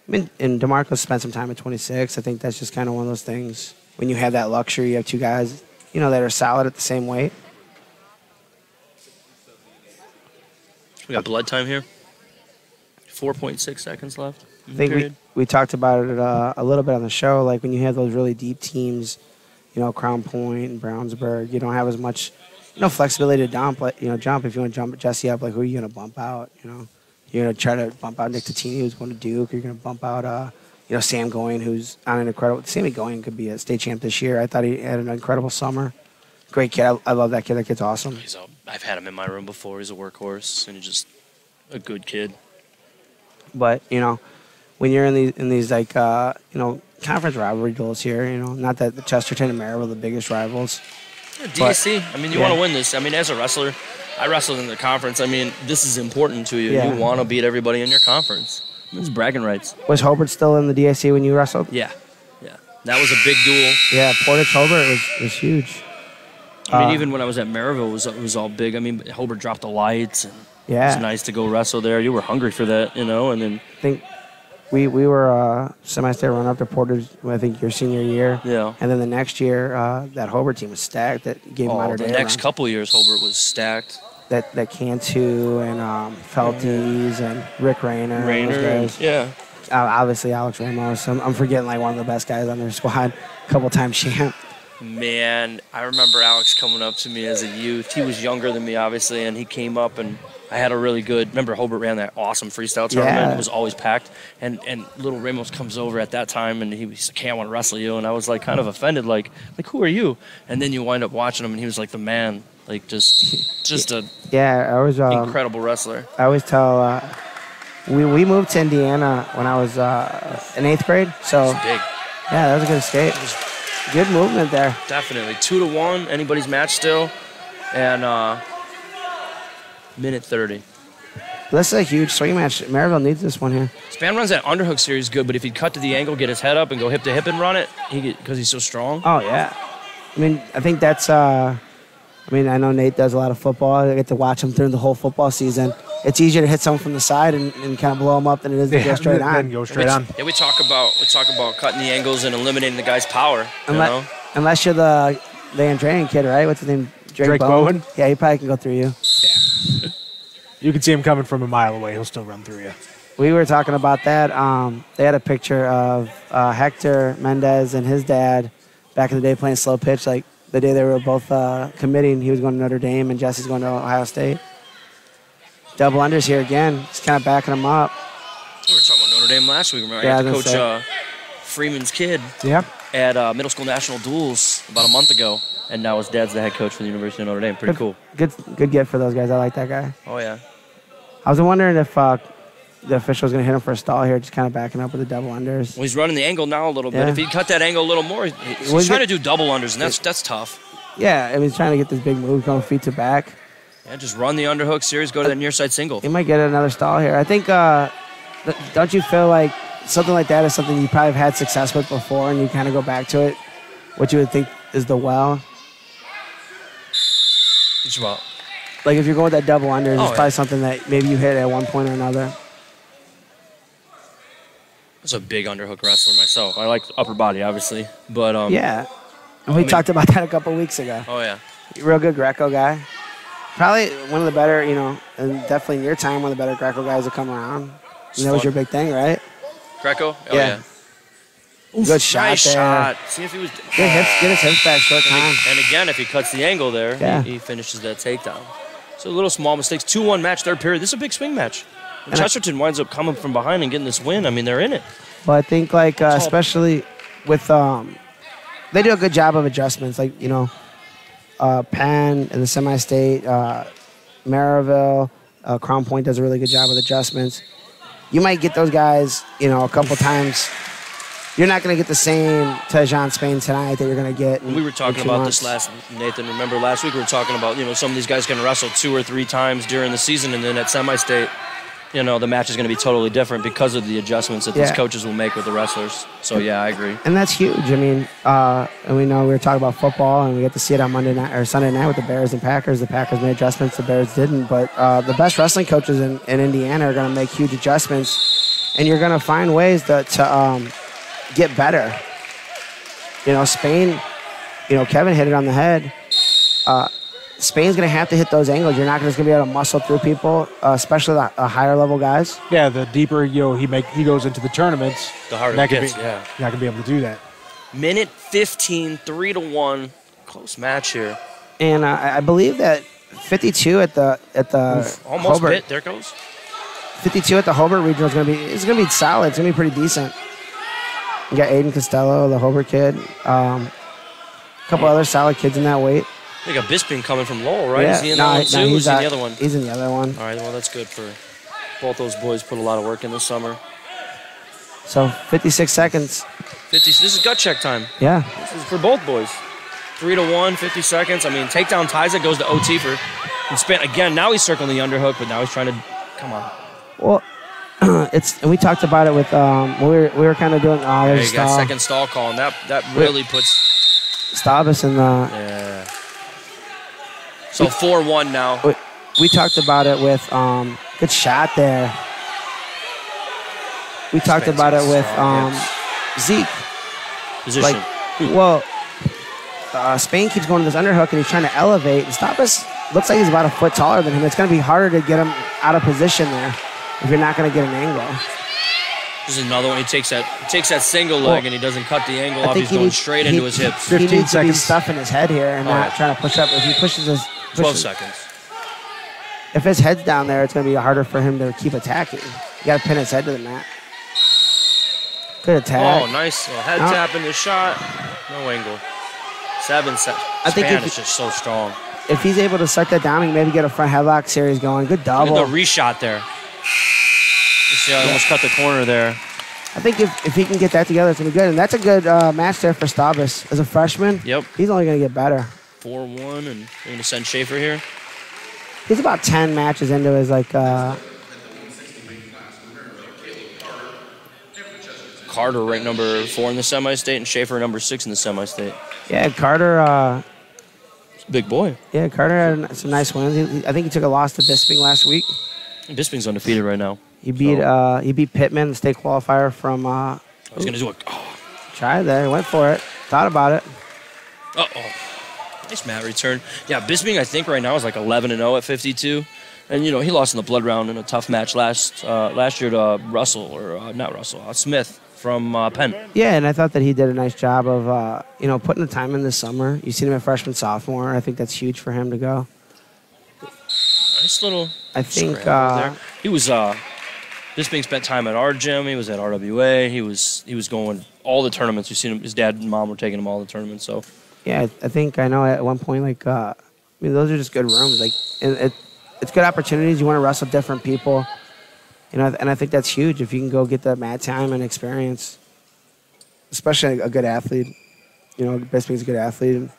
Speaker 2: And DeMarco spent some time at 26. I think that's just kind of one of those things. When you have that luxury, you have two guys, that are solid at the same weight.
Speaker 3: We got blood time here. 4.6 seconds left.
Speaker 2: I think we talked about it a little bit on the show. Like when you have those really deep teams, Crown Point and Brownsburg, you don't have as much, flexibility to jump. Jump if you want to jump Jesse up. Like who are you going to bump out? You're going to try to bump out Nick Tatini, who's going to Duke. You're going to bump out, Sam Going, who's on an incredible. Sammy Going could be a state champ this year. I thought he had an incredible summer. Great kid. I love that kid. That kid's awesome.
Speaker 3: I've had him in my room before. He's a workhorse and he's just a good kid.
Speaker 2: But when you're in these conference rivalry duels here, not that the Chesterton and Maryville are the biggest rivals.
Speaker 3: Yeah, DSC. You want to win this. As a wrestler, I wrestled in the conference. This is important to you.
Speaker 2: Yeah.
Speaker 3: You want to beat everybody in your conference. It's bragging rights.
Speaker 2: Was Hobart still in the DSC when you wrestled?
Speaker 3: Yeah. That was a big duel.
Speaker 2: Yeah, Portage Hobart was huge.
Speaker 3: Even when I was at Maryville, it was all big. Hobart dropped the lights. And
Speaker 2: yeah.
Speaker 3: It was nice to go wrestle there. You were hungry for that, and then
Speaker 2: I think we were semi-state run-up to Portage, I think, your senior year.
Speaker 3: Yeah.
Speaker 2: And then the next year, that Hobart team was stacked. That gave Modern Day
Speaker 3: the next couple of years, Hobart was stacked.
Speaker 2: That Cantu and Felties and Rick Rayner. Those guys. Obviously, Alex Ramos. I'm forgetting one of the best guys on their squad. Couple times champ.
Speaker 3: Man, I remember Alex coming up to me as a youth. He was younger than me, obviously, and he came up and I had a really good. Remember, Hobart ran that awesome freestyle tournament.
Speaker 2: Yeah.
Speaker 3: It was always packed. And little Ramos comes over at that time, and he was like, "Hey, I want to wrestle you." And I was kind of offended, like who are you? And then you wind up watching him, and he was like the man, just a incredible wrestler.
Speaker 2: I always tell. We moved to Indiana when I was in 8th grade, so
Speaker 3: big.
Speaker 2: Yeah, that was a good escape. Good movement there.
Speaker 3: Definitely 2-1, anybody's match still, and minute 30.
Speaker 2: This is a huge swing match. Maryville needs this one here.
Speaker 3: Span runs that underhook series good, but if he'd cut to the angle, get his head up, and go hip to hip and run it, because he's so strong.
Speaker 2: Oh, yeah. I mean, I think that's, I know Nate does a lot of football. I get to watch him through the whole football season. It's easier to hit someone from the side and kind of blow him up than it is to go straight on.
Speaker 1: Then go straight on.
Speaker 3: Yeah, we talk about cutting the angles and eliminating the guy's power.
Speaker 2: Unless you're the Andrean kid, right? What's his name?
Speaker 1: Drake Bowen?
Speaker 2: Yeah, he probably can go through you.
Speaker 1: Yeah. You can see him coming from a mile away. He'll still run through you.
Speaker 2: We were talking about that. They had a picture of Hector Mendez and his dad back in the day playing slow pitch. Like the day they were both committing, he was going to Notre Dame and Jesse's going to Ohio State. Double unders here again. Just kind of backing him up.
Speaker 3: We were talking about Notre Dame last week. Remember, I got to coach Freeman's kid at Middle School National Duels about a month ago. And now his dad's the head coach for the University of Notre Dame. Pretty cool.
Speaker 2: Good get for those guys. I like that guy.
Speaker 3: Oh, yeah.
Speaker 2: I was wondering if the official was going to hit him for a stall here, just kind of backing up with the double unders.
Speaker 3: Well, he's running the angle now a little bit. If he cut that angle a little more, he's trying to do double unders, and that's tough.
Speaker 2: Yeah, I mean, he's trying to get this big move, going feet to back.
Speaker 3: Yeah, just run the underhook series, go to that near side single.
Speaker 2: He might get another stall here. I think, don't you feel like something like that is something you probably have had success with before, and you kind of go back to it, what you would think is the well?
Speaker 3: Which about?
Speaker 2: Like if you're going with that double under, it's probably something that maybe you hit at one point or another.
Speaker 3: I was a big underhook wrestler myself. I like upper body, obviously, but
Speaker 2: yeah, and we talked about that a couple weeks ago.
Speaker 3: Oh yeah,
Speaker 2: real good Greco guy. Probably one of the better, and definitely in your time, one of the better Greco guys to come around. And that was your big thing, right?
Speaker 3: Greco? Oh yeah.
Speaker 2: Oof, good shot
Speaker 3: nice
Speaker 2: there.
Speaker 3: Shot. See if he was.
Speaker 2: Get his hips back short time.
Speaker 3: And again, if he cuts the angle there, he finishes that takedown. So little small mistakes. 2-1 match, third period. This is a big swing match. And Chesterton winds up coming from behind and getting this win. I mean, they're in it.
Speaker 2: Well, I think especially with they do a good job of adjustments. Like Penn and the semi-state, Maryville, Crown Point does a really good job with adjustments. You might get those guys, a couple times. You're not going to get the same Tejan Spain tonight that you're going to get.
Speaker 3: We were talking about this Nathan. Remember last week we were talking about, some of these guys can wrestle 2 or 3 times during the season, and then at semi-state, the match is going to be totally different because of the adjustments that these coaches will make with the wrestlers. So, yeah, I agree.
Speaker 2: And that's huge. I mean, and we know we were talking about football, and we get to see it on Monday night or Sunday night with the Bears and Packers. The Packers made adjustments, the Bears didn't. But the best wrestling coaches in Indiana are going to make huge adjustments, and you're going to find ways to get better. Spain, Kevin hit it on the head. Spain's going to have to hit those angles. You're not just going to be able to muscle through people, especially the higher level guys.
Speaker 1: Yeah, the deeper he goes into the tournaments,
Speaker 3: the harder it gets.
Speaker 1: You're not going to be able to do that.
Speaker 3: Minute 15, 3-1, close match here.
Speaker 2: And I believe that 52 at the
Speaker 3: almost
Speaker 2: Hobart.
Speaker 3: hit. There goes.
Speaker 2: 52 at the Hobart regional is going to be solid. It's going to be pretty decent. You got Aiden Costello, the Hobart kid. A couple other solid kids in that weight.
Speaker 3: I think a Bisping coming from Lowell, right?
Speaker 2: Yeah.
Speaker 3: Is he in that one too? He's in the other one.
Speaker 2: He's in the other one.
Speaker 3: All right, well, that's good for both those boys. Put a lot of work in this summer.
Speaker 2: So 56 seconds.
Speaker 3: This is gut check time.
Speaker 2: Yeah.
Speaker 3: This is for both boys. 3-1, 50 seconds. I mean, takedown ties it, goes to OT for Span. Again, now he's circling the underhook, but now he's trying to, come on.
Speaker 2: Well, and we talked about it with we were kind of doing.
Speaker 3: You got second stall call, and that really puts
Speaker 2: Stavas in the.
Speaker 3: Yeah. So 4-1 now.
Speaker 2: We talked about it with good shot there. We talked about it with Zeke.
Speaker 3: Position.
Speaker 2: Spain keeps going to this underhook and he's trying to elevate. And Stavas looks like he's about a foot taller than him. It's going to be harder to get him out of position there if you're not going to get an angle.
Speaker 3: This is another one. He takes that single leg and he doesn't cut the angle off. He's going straight into his hips.
Speaker 2: 15 seconds. To be stuffing his head here and not trying to push up. If he pushes his
Speaker 3: 12 seconds.
Speaker 2: If his head's down there, it's going to be harder for him to keep attacking. You got to pin his head to the mat. Good attack.
Speaker 3: Oh, nice. Well, head tap in the shot. No angle. 7 seconds.
Speaker 2: I think
Speaker 3: Span is just so strong.
Speaker 2: If he's able to suck that down, he can maybe get a front headlock series going. Good double.
Speaker 3: Look at the reshot there. You see how he almost cut the corner there.
Speaker 2: I think if he can get that together, it's going to be good. And that's a good match there for Stavas. As a freshman, he's only going to get better.
Speaker 3: 4-1, and they're going to send Schaefer here.
Speaker 2: He's about 10 matches into his
Speaker 3: Carter ranked number 4 in the semi-state and Schaefer number 6 in the semi-state.
Speaker 2: Yeah, Carter.
Speaker 3: Big boy.
Speaker 2: Yeah, Carter had some nice wins. I think he took a loss to Bisping last week.
Speaker 3: Bisping's undefeated right now.
Speaker 2: He beat Pittman, the state qualifier from.
Speaker 3: I was gonna do it. Oh.
Speaker 2: Tried there, he went for it, thought about it.
Speaker 3: Nice mat return. Yeah, Bisping I think right now is like 11-0 at 52, and he lost in the blood round in a tough match last year to Smith from Penn.
Speaker 2: Yeah, and I thought that he did a nice job of putting the time in this summer. You seen him at freshman, sophomore. I think that's huge for him to go.
Speaker 3: Nice little.
Speaker 2: I think
Speaker 3: there. He was. Bisping spent time at our gym. He was at RWA. He was going all the tournaments. We've seen him. His dad and mom were taking him all the tournaments. So.
Speaker 2: Yeah, I think I know at one point, those are just good rooms. Like, it's good opportunities. You want to wrestle different people, and I think that's huge if you can go get that mat time and experience, especially a good athlete. Bisping's a good athlete.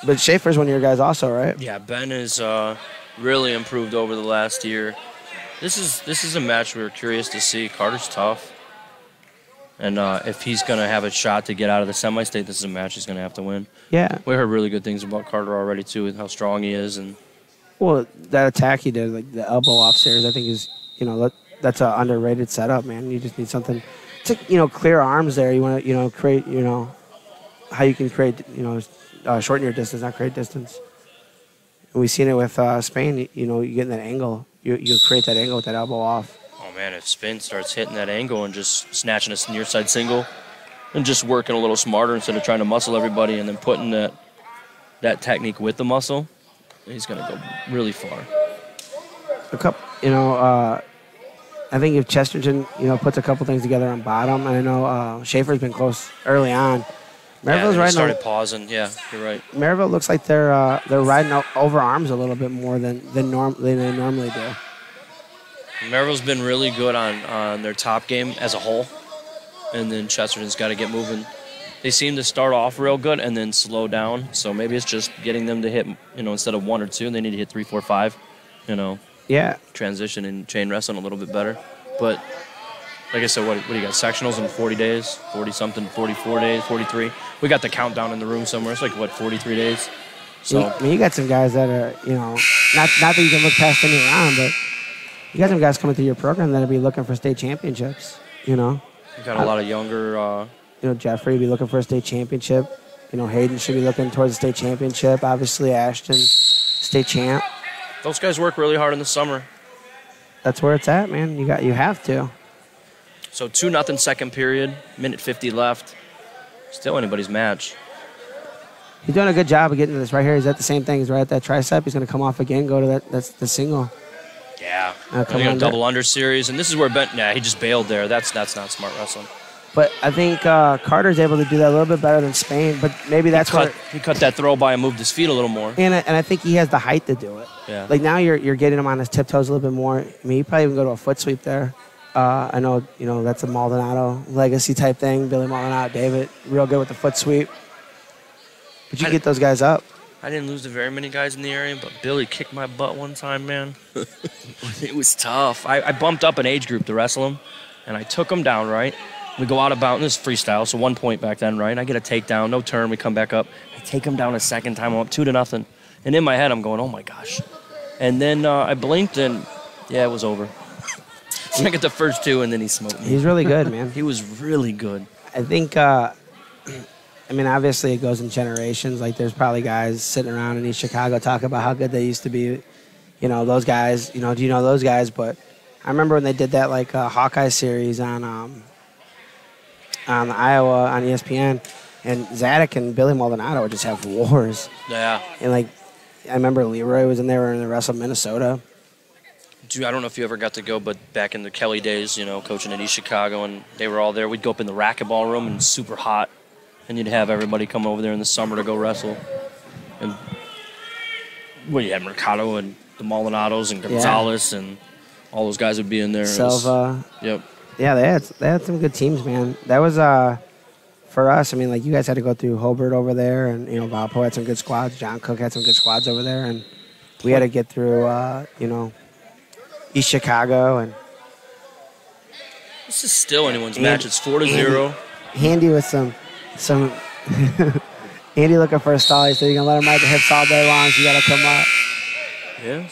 Speaker 2: But Schaefer's one of your guys also, right?
Speaker 3: Yeah, Ben has really improved over the last year. This is a match we're curious to see. Carter's tough. And if he's going to have a shot to get out of the semi-state, this is a match he's going to have to win.
Speaker 2: Yeah.
Speaker 3: We heard really good things about Carter already, too, with how strong he is. And
Speaker 2: well, that attack he did, like the elbow offstairs, I think is, that's an underrated setup, man. You just need something to, clear arms there. You want to, create, how you can create, shorten your distance, not create distance. And we've seen it with Spain. You get in that angle. You create that angle with that elbow off.
Speaker 3: Oh, man, if Spin starts hitting that angle and just snatching a near side single and just working a little smarter instead of trying to muscle everybody and then putting that technique with the muscle, he's going to go really far.
Speaker 2: I think if Chesterton, puts a couple things together on bottom, and I know Schaefer's been close early on. Maryville's
Speaker 3: right started pausing. Yeah, you're right.
Speaker 2: Maryville looks like they're riding over arms a little bit more than they normally do.
Speaker 3: Maryville's been really good on their top game as a whole, and then Chesterton's got to get moving. They seem to start off real good and then slow down, so maybe it's just getting them to hit, instead of 1 or 2, they need to hit 3, 4, 5,
Speaker 2: Yeah.
Speaker 3: Transition and chain wrestling a little bit better. But, like I said, what do you got, sectionals in 40 days, 40-something, 44 days, 43? We got the countdown in the room somewhere. It's like, 43 days? So
Speaker 2: you got some guys that are, not that you can look past any round, but you got some guys coming through your program that'll be looking for state championships, You
Speaker 3: got a lot of younger...
Speaker 2: Jeffrey will be looking for a state championship. Hayden should be looking towards a state championship. Obviously, Ashton, state champ.
Speaker 3: Those guys work really hard in the summer.
Speaker 2: That's where it's at, man. You have to.
Speaker 3: So 2-0 second period, minute 50 left. Still anybody's match.
Speaker 2: He's doing a good job of getting to this right here. He's at the same thing. He's right at that tricep. He's going to come off again, go to that. That's the single.
Speaker 3: Yeah. Come double under series, and this is where Ben. Yeah, he just bailed there. That's not smart wrestling.
Speaker 2: But I think Carter's able to do that a little bit better than Spain. But maybe that's
Speaker 3: he cut that throw by and moved his feet a little more.
Speaker 2: And I think he has the height to do it.
Speaker 3: Yeah.
Speaker 2: Like now you're getting him on his tiptoes a little bit more. I mean, he probably even go to a foot sweep there. I know that's a Maldonado legacy type thing. Billy Maldonado, David, real good with the foot sweep. But you get those guys up.
Speaker 3: I didn't lose to very many guys in the area, but Billy kicked my butt one time, man. It was tough. I bumped up an age group to wrestle him, and I took him down, right? We go out of bounds. This is freestyle, so 1 point back then, right? I get a takedown, no turn. We come back up. I take him down a second time. I'm up 2-0. And in my head, I'm going, oh, my gosh. And then I blinked, and, yeah, it was over. I get the first 2, and then he smoked me.
Speaker 2: He's really good, man.
Speaker 3: He was really good.
Speaker 2: I think, obviously it goes in generations. Like, there's probably guys sitting around in East Chicago talking about how good they used to be. Those guys, do you know those guys? But I remember when they did that, Hawkeye series on Iowa on ESPN, and Zadok and Billy Maldonado would just have wars.
Speaker 3: Yeah.
Speaker 2: And, I remember Leroy was in there in the Wrestle Minnesota.
Speaker 3: Dude, I don't know if you ever got to go, but back in the Kelly days, coaching at East Chicago, and they were all there. We'd go up in the racquetball room, and it's super hot, and you'd have everybody come over there in the summer to go wrestle. And you had Mercado and the Maldonados and Gonzalez, and all those guys would be in there.
Speaker 2: Silva.
Speaker 3: Yep.
Speaker 2: Yeah, they had some good teams, man. That was for us. I mean, you guys had to go through Hobart over there, and Valpo had some good squads. John Cook had some good squads over there, and we had to get through East Chicago, and
Speaker 3: This is still anyone's match. It's 4-0.
Speaker 2: Handy with some Andy looking for a stall. He said you're going to let him ride the hips all day long, so you got to come up.
Speaker 3: Yeah.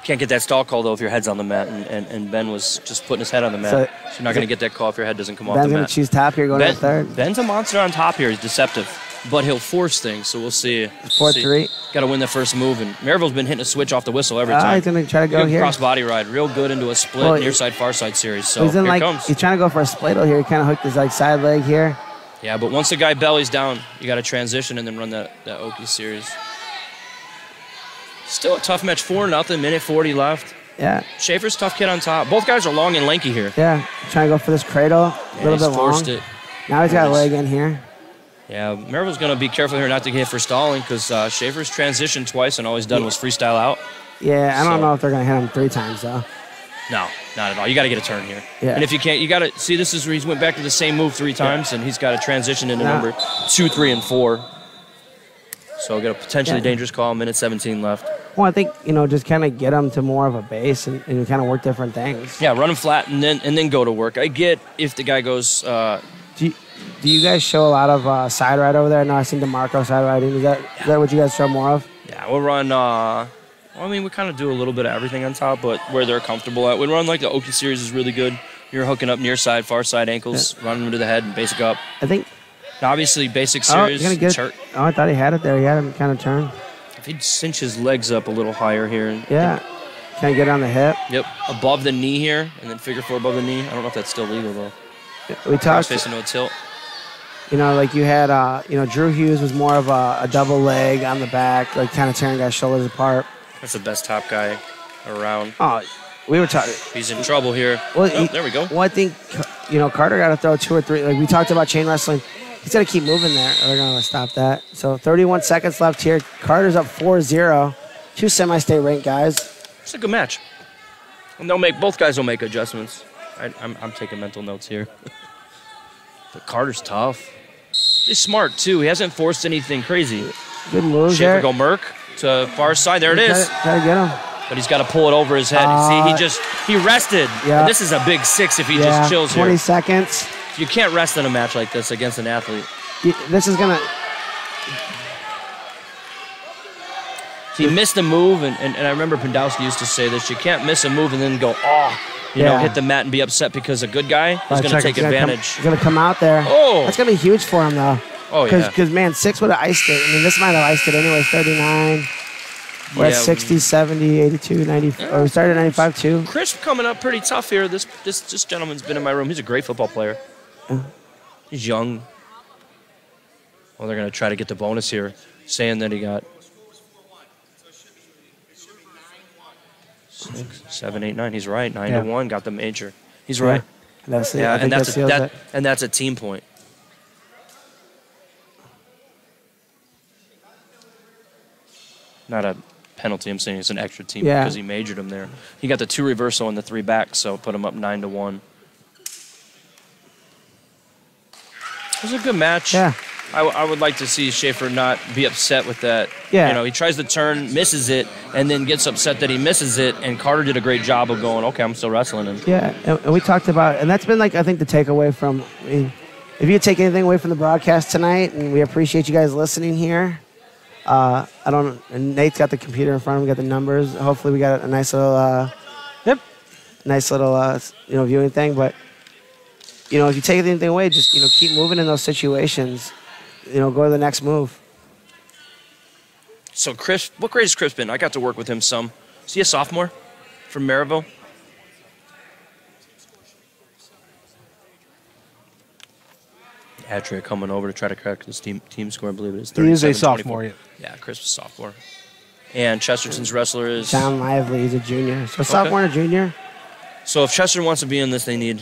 Speaker 3: Can't get that stall call, though, if your head's on the mat, and Ben was just putting his head on the mat. So you're not going to get that call if your head doesn't come off the mat.
Speaker 2: Ben's going to choose top here going to third.
Speaker 3: Ben's a monster on top here. He's deceptive, but he'll force things, so we'll see.
Speaker 2: 4-3.
Speaker 3: Got to win the first move, and Maryville's been hitting a switch off the whistle every time.
Speaker 2: He's going to try to go here.
Speaker 3: Cross-body ride, real good into a split, near side, far side series. So
Speaker 2: he's in
Speaker 3: here it comes.
Speaker 2: He's trying to go for a spladle here. He kind of hooked his side leg here.
Speaker 3: Yeah, but once the guy bellies down, you got to transition and then run that Okie series. Still a tough match, 4-0, minute 40 left.
Speaker 2: Yeah.
Speaker 3: Schaefer's tough kid on top. Both guys are long and lanky here.
Speaker 2: Yeah, trying to go for this cradle. A little bit
Speaker 3: forced
Speaker 2: long.
Speaker 3: It.
Speaker 2: Now he's got a leg in here.
Speaker 3: Yeah, Maryville's going to be careful here not to get hit for stalling because Schaefer's transitioned twice and all he's done was freestyle out.
Speaker 2: Yeah, I don't know if they're going to hit him 3 times, though.
Speaker 3: No, not at all. You got to get a turn here.
Speaker 2: Yeah.
Speaker 3: And if you can't, you got to see. This is where he's went back to the same move 3 times, and he's got to transition into number 2, 3, and 4. So we'll get a potentially dangerous call. Minute 17 left.
Speaker 2: Well, I think just kind of get him to more of a base and kind of work different things.
Speaker 3: Yeah, run him flat and then go to work. I get if the guy goes.
Speaker 2: Do you guys show a lot of side ride over there? I know I've seen DeMarco side riding. Is that what you guys show more of?
Speaker 3: Yeah, we'll run. We kind of do a little bit of everything on top, but where they're comfortable at. We run like the Okie series is really good. You're hooking up near side, far side ankles, running them to the head and basic up.
Speaker 2: I think.
Speaker 3: Now, obviously, basic series.
Speaker 2: I thought he had it there. He had him kind of turn.
Speaker 3: If he'd cinch his legs up a little higher here.
Speaker 2: Yeah. Kind of get on the hip.
Speaker 3: Yep. Above the knee here, and then figure 4 above the knee. I don't know if that's still legal, though.
Speaker 2: We talked.
Speaker 3: Facing no tilt.
Speaker 2: Like you had, Drew Hughes was more of a double leg on the back, like kind of tearing guys' shoulders apart.
Speaker 3: That's the best top guy around.
Speaker 2: Oh, we were talking.
Speaker 3: He's in trouble here.
Speaker 2: Well,
Speaker 3: there we go.
Speaker 2: Well, I think, Carter got to throw 2 or 3. Like we talked about chain wrestling. He's got to keep moving there, or they're going to stop that. So 31 seconds left here. Carter's up 4-0. 2 semi-state ranked guys.
Speaker 3: It's a good match. And both guys will make adjustments. I'm taking mental notes here. But Carter's tough. He's smart, too. He hasn't forced anything crazy.
Speaker 2: Good move
Speaker 3: Schaefer
Speaker 2: there.
Speaker 3: go Merc to far side. There it is.
Speaker 2: Try to get him.
Speaker 3: But he's got to pull it over his head. See, he rested.
Speaker 2: Yeah.
Speaker 3: And this is a big 6 if he just chills
Speaker 2: 20
Speaker 3: here.
Speaker 2: seconds.
Speaker 3: You can't rest in a match like this against an athlete.
Speaker 2: This is going to...
Speaker 3: He missed a move, and I remember Pendowski used to say this, you can't miss a move and then go, hit the mat and be upset because a good guy is going to take advantage.
Speaker 2: He's going to come out there.
Speaker 3: Oh!
Speaker 2: That's going to be huge for him, though.
Speaker 3: Oh, yeah.
Speaker 2: Because, man, 6 would have iced it. I mean, this might have iced it anyway. 39. We're at 60, 70, 82, 90. We started at 95, too.
Speaker 3: Chris coming up pretty tough here. This gentleman's been in my room. He's a great football player. He's young. Well, they're going to try to get the bonus here, saying that he got 6, 7, 8, 9. He's right. 9-1. Got the major. He's right.
Speaker 2: That's it.
Speaker 3: And that's a team point. Not a penalty. I'm saying it's an extra team because he majored him there. He got the 2 reversal and the 3 back, so put him up 9-1. It was a good match.
Speaker 2: Yeah.
Speaker 3: I would like to see Schaefer not be upset with that.
Speaker 2: Yeah.
Speaker 3: He tries to turn, misses it, and then gets upset that he misses it, and Carter did a great job of going, okay, I'm still wrestling.
Speaker 2: And we talked about, and that's been, I think, the takeaway from, if you take anything away from the broadcast tonight, and we appreciate you guys listening here, and Nate's got the computer in front of him, we got the numbers. Hopefully we got a nice little, viewing thing, but, if you take anything away, just, keep moving in those situations. Go to the next move.
Speaker 3: So Chris, what grade has Chris been? I got to work with him some. Is he a sophomore from Maryville? Atria coming over to try to correct his team score. I believe it is 37-24.
Speaker 1: He is a sophomore.
Speaker 3: Yeah, Chris was a sophomore. And Chesterton's wrestler is...
Speaker 2: John Lively, he's a junior. So sophomore and a junior.
Speaker 3: So if Chester wants to be in this, they need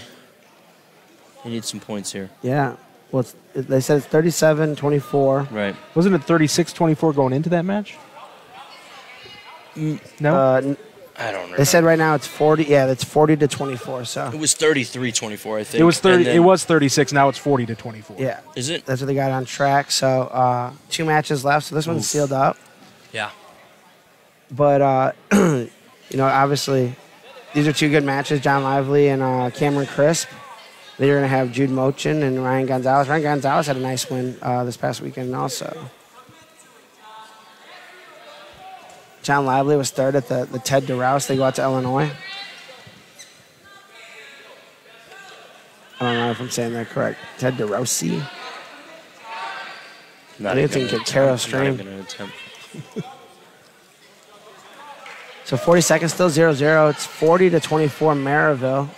Speaker 3: some points here.
Speaker 2: Yeah. Well, they said it's 37-24.
Speaker 3: Right.
Speaker 1: Wasn't it 36-24 going into that match? No?
Speaker 3: I don't remember.
Speaker 2: They said right now it's 40. Yeah, it's 40-24. So
Speaker 3: it was 33-24, I think.
Speaker 1: It was 30. It was 36. Now it's 40-24.
Speaker 2: Yeah.
Speaker 3: Is it?
Speaker 2: That's what they got on track. So 2 matches left. So this one's sealed up.
Speaker 3: Yeah.
Speaker 2: But obviously, these are two good matches, John Lively and Cameron Crisp. Then you're going to have Jude Moaken and Ryan Gonzalez. Ryan Gonzalez had a nice win this past weekend also. John Lively was third at the Ted DeRouse. They go out to Illinois. I don't know if I'm saying that correct. Ted DeRouse. I didn't think it Carol Stream. So 40 seconds, still 0-0. It's 40-24 Maryville.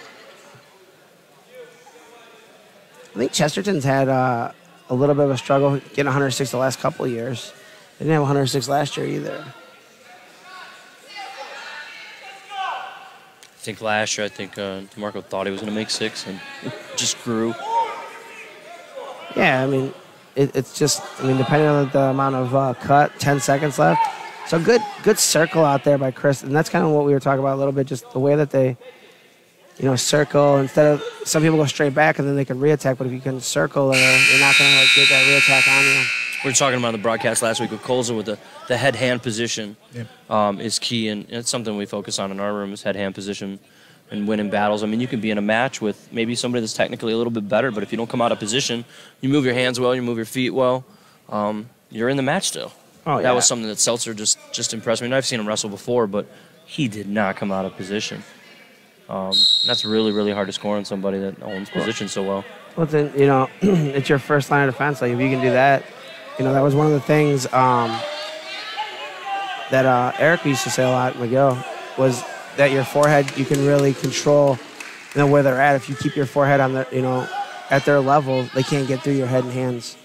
Speaker 2: I think Chesterton's had a little bit of a struggle getting 106 the last couple of years. They didn't have 106 last year either.
Speaker 3: I think last year, DeMarco thought he was going to make 6 and it just grew.
Speaker 2: Yeah, I mean, it's just, depending on the amount of cut, 10 seconds left. So good circle out there by Chris. And that's kind of what we were talking about a little bit, just the way that they, circle. Instead of, some people go straight back and then they can reattack, but if you can circle, you're not going to get that reattack on you.
Speaker 3: We were talking about the broadcast last week with Colza with the head-hand position is key, and it's something we focus on in our room is head-hand position and winning battles. I mean, you can be in a match with maybe somebody that's technically a little bit better, but if you don't come out of position, you move your hands well, you move your feet well, you're in the match still.
Speaker 2: Oh, yeah.
Speaker 3: That was something that Seltzer just impressed me. And I've seen him wrestle before, but he did not come out of position. That's really, really hard to score on somebody that owns position so well.
Speaker 2: Well, then, it's your first line of defense. Like, if you can do that, that was one of the things that Eric used to say a lot, McGill, was that your forehead, you can really control where they're at. If you keep your forehead on the, at their level, they can't get through your head and hands.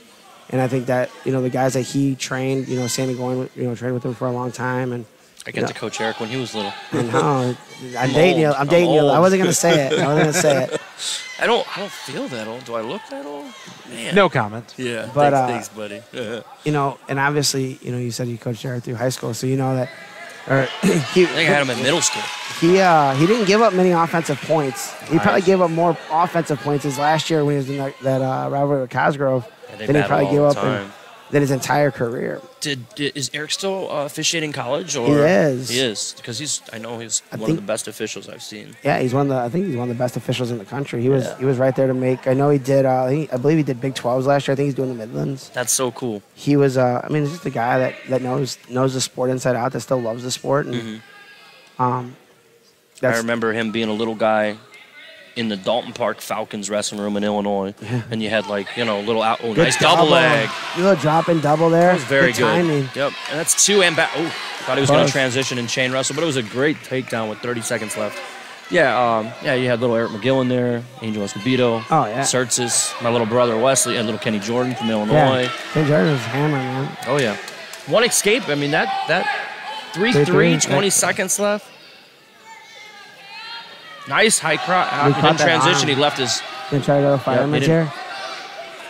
Speaker 2: And I think that, the guys that he trained, Sammy Goin, trained with him for a long time. And
Speaker 3: I got to coach Eric when he was little.
Speaker 2: I know. I'm dating you. I wasn't going to say it.
Speaker 3: I don't feel that old. Do I look that old? Man.
Speaker 1: No comment.
Speaker 3: Yeah.
Speaker 2: But,
Speaker 3: thanks, buddy.
Speaker 2: And obviously, you said you coached Eric through high school, so you know that.
Speaker 3: I think I had him in middle school.
Speaker 2: He didn't give up many offensive points. He probably gave up more offensive points his last year when he was in that rivalry with Cosgrove than he probably gave up than his entire career.
Speaker 3: Is Eric still officiating college? Or?
Speaker 2: He is.
Speaker 3: He is, because I know he's one of the best officials I've seen.
Speaker 2: Yeah, I think he's one of the best officials in the country. He was right there to make. I know he did. I believe he did Big 12s last year. I think he's doing the Midlands.
Speaker 3: That's so cool.
Speaker 2: He was. He's just a guy that knows the sport inside out. That still loves the sport. And
Speaker 3: I remember him being a little guy in the Dalton Park Falcons wrestling room in Illinois, and you had little nice double leg.
Speaker 2: Little drop in double there.
Speaker 3: That was very good.
Speaker 2: Timing.
Speaker 3: Yep, and that's 2 and back. Oh, thought he was going to transition and chain wrestle, but it was a great takedown with 30 seconds left. Yeah, you had little Eric McGill in there, Angel Escobedo, Sertzis, my little brother Wesley, and little Kenny Jordan from Illinois.
Speaker 2: Yeah, Kenny Jordan was a hammer, man.
Speaker 3: Oh yeah, one escape. I mean that 3-3, 20 seconds left. Nice high cross. He didn't transition. He left his.
Speaker 2: Didn't try to go fireman's here.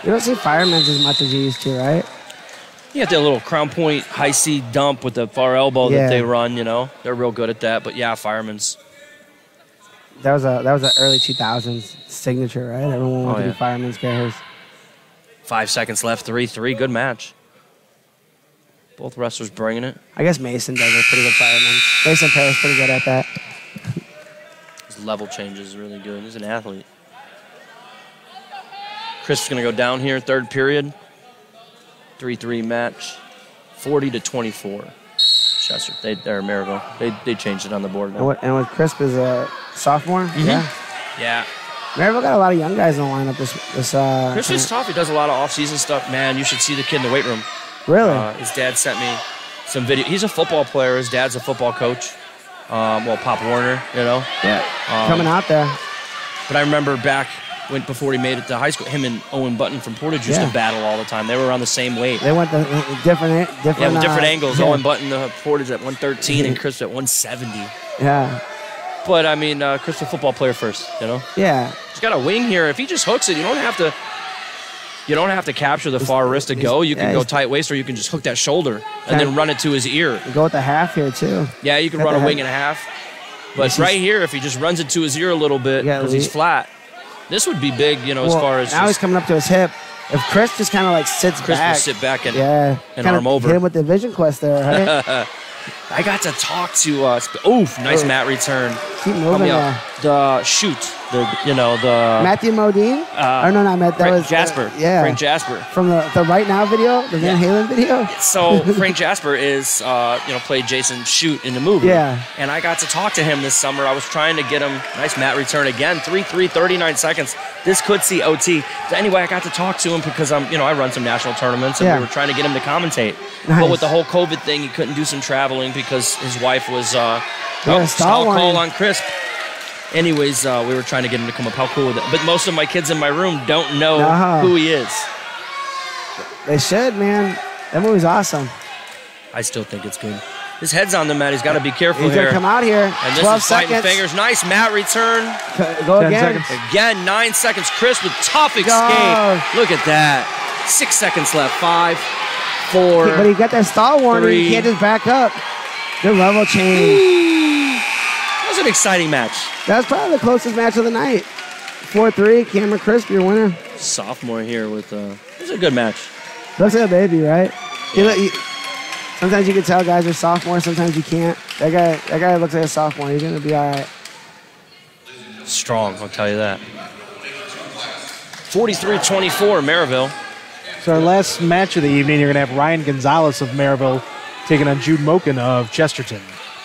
Speaker 2: You don't see fireman's as much as you used to, right?
Speaker 3: You got that little crown point high C dump with the far elbow that they run. They're real good at that. But yeah, fireman's.
Speaker 2: That was an early 2000s signature, right? Everyone wanted to do fireman's carries.
Speaker 3: 5 seconds left. 3-3. Good match. Both wrestlers bringing it.
Speaker 2: I guess Mason does a pretty good fireman. Mason Perry's pretty good at that.
Speaker 3: His level change is really good. He's an athlete. Chris is going to go down here, third period. 3-3 match. 40-24. Chester, they're Maryville. They changed it on the board now.
Speaker 2: And with Crisp is a sophomore?
Speaker 3: Yeah.
Speaker 2: Maryville got a lot of young guys in the lineup this
Speaker 3: Chris is tough. He does a lot of off-season stuff. Man, you should see the kid in the weight room.
Speaker 2: Really?
Speaker 3: His dad sent me some video. He's a football player. His dad's a football coach. Pop Warner,
Speaker 2: Yeah, coming out there.
Speaker 3: But I remember back before he made it to high school, him and Owen Button from Portage used to battle all the time. They were around the same weight.
Speaker 2: They went the different
Speaker 3: with different angles. Yeah. Owen Button, Portage at 113 and Chris at 170.
Speaker 2: Yeah.
Speaker 3: But, Chris a football player first,
Speaker 2: Yeah.
Speaker 3: He's got a wing here. If he just hooks it, you don't have to capture the far wrist to go. You can go tight waist, or you can just hook that shoulder and then run it to his ear.
Speaker 2: You go with the half here, too.
Speaker 3: Yeah, you can run a wing and a half. But right here, if he just runs it to his ear a little bit because he's flat, this would be big, as far as
Speaker 2: now he's coming up to his hip. If Chris just kind of sits back.
Speaker 3: Chris will sit back and arm over.
Speaker 2: Hit him with the Vision Quest there, right?
Speaker 3: I got to talk to, nice mat return.
Speaker 2: Keep moving there. Matthew Modine? No, not Matt. That was
Speaker 3: Jasper. Frank Jasper.
Speaker 2: From the Right Now video, the Van Halen video?
Speaker 3: So Frank Jasper is, played Jason Shoot in the movie.
Speaker 2: Yeah.
Speaker 3: And I got to talk to him this summer. I was trying to get him, nice mat return again, 3-3, 39 seconds. This could see OT. So anyway, I got to talk to him because I run some national tournaments and we were trying to get him to commentate.
Speaker 2: Nice.
Speaker 3: But with the whole COVID thing, he couldn't do some traveling because his wife was,
Speaker 2: stall
Speaker 3: call on Crisp. Anyways, we were trying to get him to come up. How cool is that? But most of my kids in my room don't know who he is.
Speaker 2: They should, man. That movie's awesome.
Speaker 3: I still think it's good. His head's on the mat. He's got to be careful
Speaker 2: He's
Speaker 3: here.
Speaker 2: going to come out here.
Speaker 3: And this
Speaker 2: 12
Speaker 3: is fighting
Speaker 2: seconds.
Speaker 3: fingers. Nice mat return.
Speaker 2: Go again.
Speaker 3: Again, 9 seconds. Chris with tough escape. Look at that. 6 seconds left. 5, 4.
Speaker 2: But he got that stall warning.
Speaker 3: 3.
Speaker 2: He can't just back up. Good level change.
Speaker 3: That was an exciting match.
Speaker 2: That was probably the closest match of the night. 4-3. Cameron Crisp, your winner.
Speaker 3: Sophomore here with it was a good match.
Speaker 2: Looks like a baby, right? Sometimes you can tell guys are sophomore. Sometimes you can't. That guy looks like a sophomore. He's gonna be all right.
Speaker 3: Strong, I'll tell you that. 43-24, Maryville.
Speaker 1: So our last match of the evening, you're going to have Ryan Gonzalez of Maryville taking on Jude Moaken of Chesterton.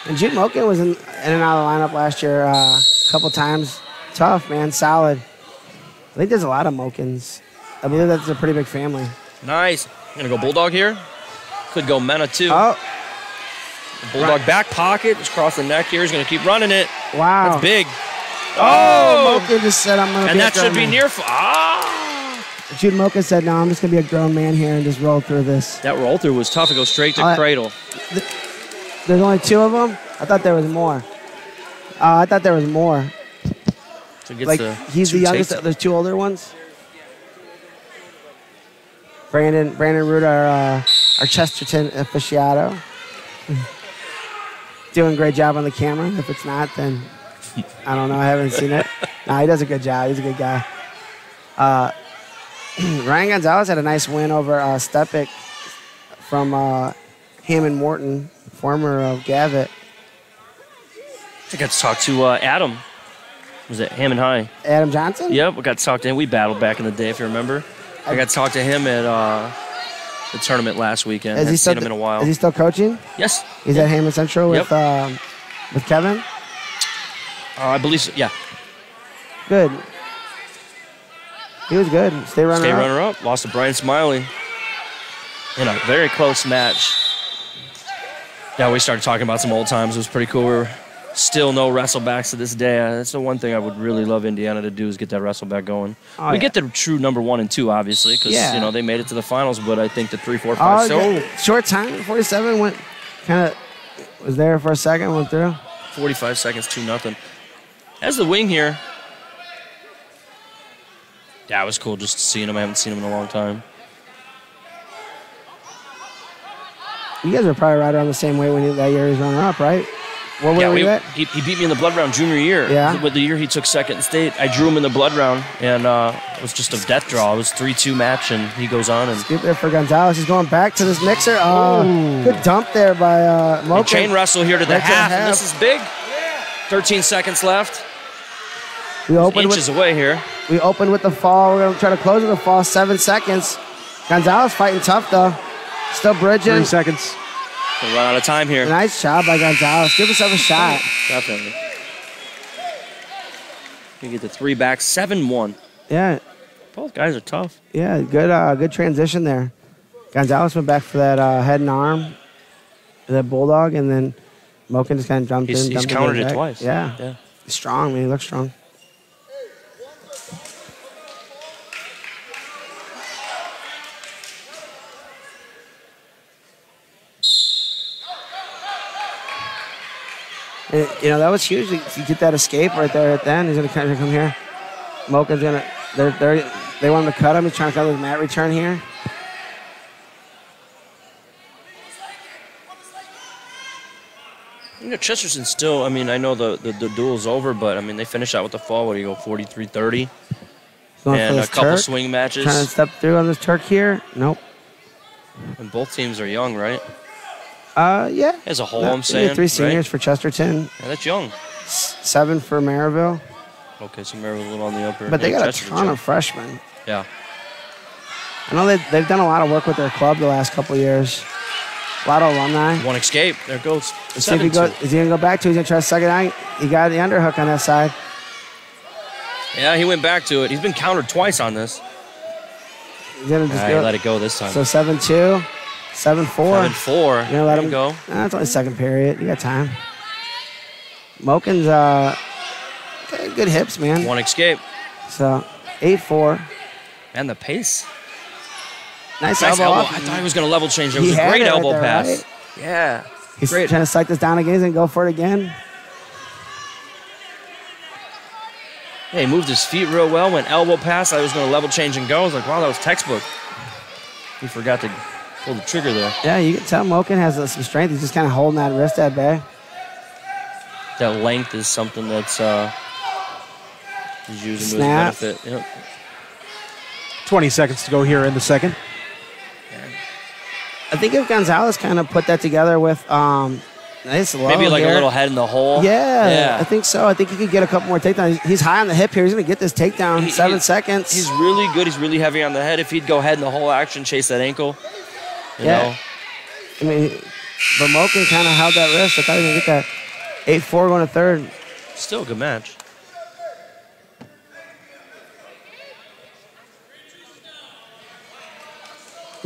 Speaker 2: And Jude Moaken was in and out of the lineup last year a couple times. Tough, man. Solid. I think there's a lot of Moakens. I believe that's a pretty big family.
Speaker 3: Nice. Going to go Bulldog here. Could go Mena, too.
Speaker 2: Oh.
Speaker 3: Bulldog back pocket. Just across the neck here. He's going to keep running it.
Speaker 2: Wow.
Speaker 3: That's big.
Speaker 2: Oh! Moaken just said, I'm going to
Speaker 3: be a grown man. And that should be near.
Speaker 2: Jude Moaken said, no, I'm just going to be a grown man here and just roll through this.
Speaker 3: That roll through was tough. It goes straight to cradle.
Speaker 2: There's only 2 of them? I thought there was more. I thought there was more.
Speaker 3: So
Speaker 2: like, he's the youngest. There's 2 older ones. Brandon Root, our Chesterton aficionado. Doing a great job on the camera. If it's not, then I don't know. I haven't seen it. Nah, he does a good job. He's a good guy. Ryan Gonzalez had a nice win over Stepik from Hammond Morton, former of Gavitt.
Speaker 3: I got to talk to Adam. Was it Hammond High?
Speaker 2: Adam Johnson?
Speaker 3: Yep, we got to talk to him. We battled back in the day, if you remember. I got to talk to him at the tournament last weekend. I haven't seen him in a while.
Speaker 2: Is he still coaching?
Speaker 3: Yes.
Speaker 2: He's at Hammond Central with Kevin?
Speaker 3: I believe so, yeah.
Speaker 2: Good. He was good. Stay runner-up.
Speaker 3: Lost to Brian Smiley in a very close match. Yeah, we started talking about some old times. It was pretty cool. We're still no wrestlebacks to this day. That's the one thing I would really love Indiana to do is get that wrestleback going. We get the true number 1 and 2, obviously, because they made it to the finals. But I think the 3, 4, 5.
Speaker 2: Short time. 47 went was there for a second. Went through.
Speaker 3: 45 seconds, 2-0. As the wing here. Yeah, it was cool just seeing him. I haven't seen him in a long time.
Speaker 2: You guys were probably right around the same way when that year he was runner-up, right? What were you at?
Speaker 3: He beat me in the blood round junior year.
Speaker 2: Yeah.
Speaker 3: But the year he took second in state, I drew him in the blood round, and it was just a death draw. It was 3-2 match, and he goes on. And
Speaker 2: good there for Gonzalez. He's going back to this mixer. Good dump there by Moaken.
Speaker 3: Chain wrestle here to the half, and this is big. 13 seconds left.
Speaker 2: We opened
Speaker 3: inches away here.
Speaker 2: We opened with the fall. We're going to try to close with the fall. 7 seconds. Gonzalez fighting tough, though. Still bridging.
Speaker 1: 3 seconds.
Speaker 3: We'll run out of time here.
Speaker 2: Nice job by Gonzalez. Give yourself a shot.
Speaker 3: Definitely. You get the 3 back. 7-1.
Speaker 2: Yeah.
Speaker 3: Both guys are tough.
Speaker 2: Yeah, good transition there. Gonzalez went back for that head and arm, that bulldog, and then Moaken just kind of jumped in.
Speaker 3: He's countered it twice.
Speaker 2: Yeah. He's strong, man. He looks strong. And, that was huge. You get that escape right there at the end. He's going to kind of come here. Moaken's going to, they want him to cut him. He's trying to cut his mat return here.
Speaker 3: Chesterton still, I know the duel's over, but, they finish out with the fall. What do you go, 43-30? And a couple swing matches.
Speaker 2: Trying to step through on this Turk here. Nope.
Speaker 3: And both teams are young, right?
Speaker 2: Yeah.
Speaker 3: As a whole,
Speaker 2: No,
Speaker 3: I'm saying.
Speaker 2: 3 seniors
Speaker 3: right?
Speaker 2: for Chesterton,
Speaker 3: Yeah, that's young.
Speaker 2: 7 for Maryville.
Speaker 3: Okay, so Maryville a little on the upper.
Speaker 2: But they
Speaker 3: yeah,
Speaker 2: got a
Speaker 3: Chesterton's
Speaker 2: ton
Speaker 3: young.
Speaker 2: of freshmen.
Speaker 3: Yeah.
Speaker 2: I know they've done a lot of work with their club the last couple of years. A lot of alumni.
Speaker 3: One escape. There it goes.
Speaker 2: Let's see if is he going to go back to it? He's going to try to suck it out. He got the underhook on that side.
Speaker 3: Yeah, he went back to it. He's been countered twice on this.
Speaker 2: He's going to just
Speaker 3: Let it go this time.
Speaker 2: So 7-2, 7-4.
Speaker 3: 7-4.
Speaker 2: You're going to let him
Speaker 3: go.
Speaker 2: It's only second period. You got time. Moaken's got good hips, man.
Speaker 3: One escape.
Speaker 2: So 8-4.
Speaker 3: And the pace.
Speaker 2: Nice
Speaker 3: Nice
Speaker 2: elbow.
Speaker 3: elbow. I thought he was going to level change. It was a
Speaker 2: had
Speaker 3: great
Speaker 2: it right
Speaker 3: elbow
Speaker 2: there,
Speaker 3: pass.
Speaker 2: right?
Speaker 3: Yeah.
Speaker 2: He's
Speaker 3: Great.
Speaker 2: trying to suck this down again. He's going to go for it again.
Speaker 3: Yeah, he moved his feet real well. Went elbow pass. I was going to level change and go. I was like, wow, that was textbook. He forgot to pull the trigger there.
Speaker 2: Yeah, you can tell Moaken has some strength. He's just kind of holding that wrist at bay.
Speaker 3: That length is something that's he's using
Speaker 2: Snap.
Speaker 3: to his benefit. Yep.
Speaker 1: 20 seconds to go here in the second.
Speaker 2: I think if Gonzalez kind of put that together with nice low
Speaker 3: Maybe like
Speaker 2: here.
Speaker 3: a little head in the hole.
Speaker 2: Yeah, I think so. I think he could get a couple more takedowns. He's high on the hip here. He's going to get this takedown in 7 seconds.
Speaker 3: He's really good. He's really heavy on the head. If he'd go head in the whole action, chase that ankle, you know.
Speaker 2: I mean, but Moaken kind of held that wrist. I thought he was going to get that 8-4 going to third.
Speaker 3: Still a good match.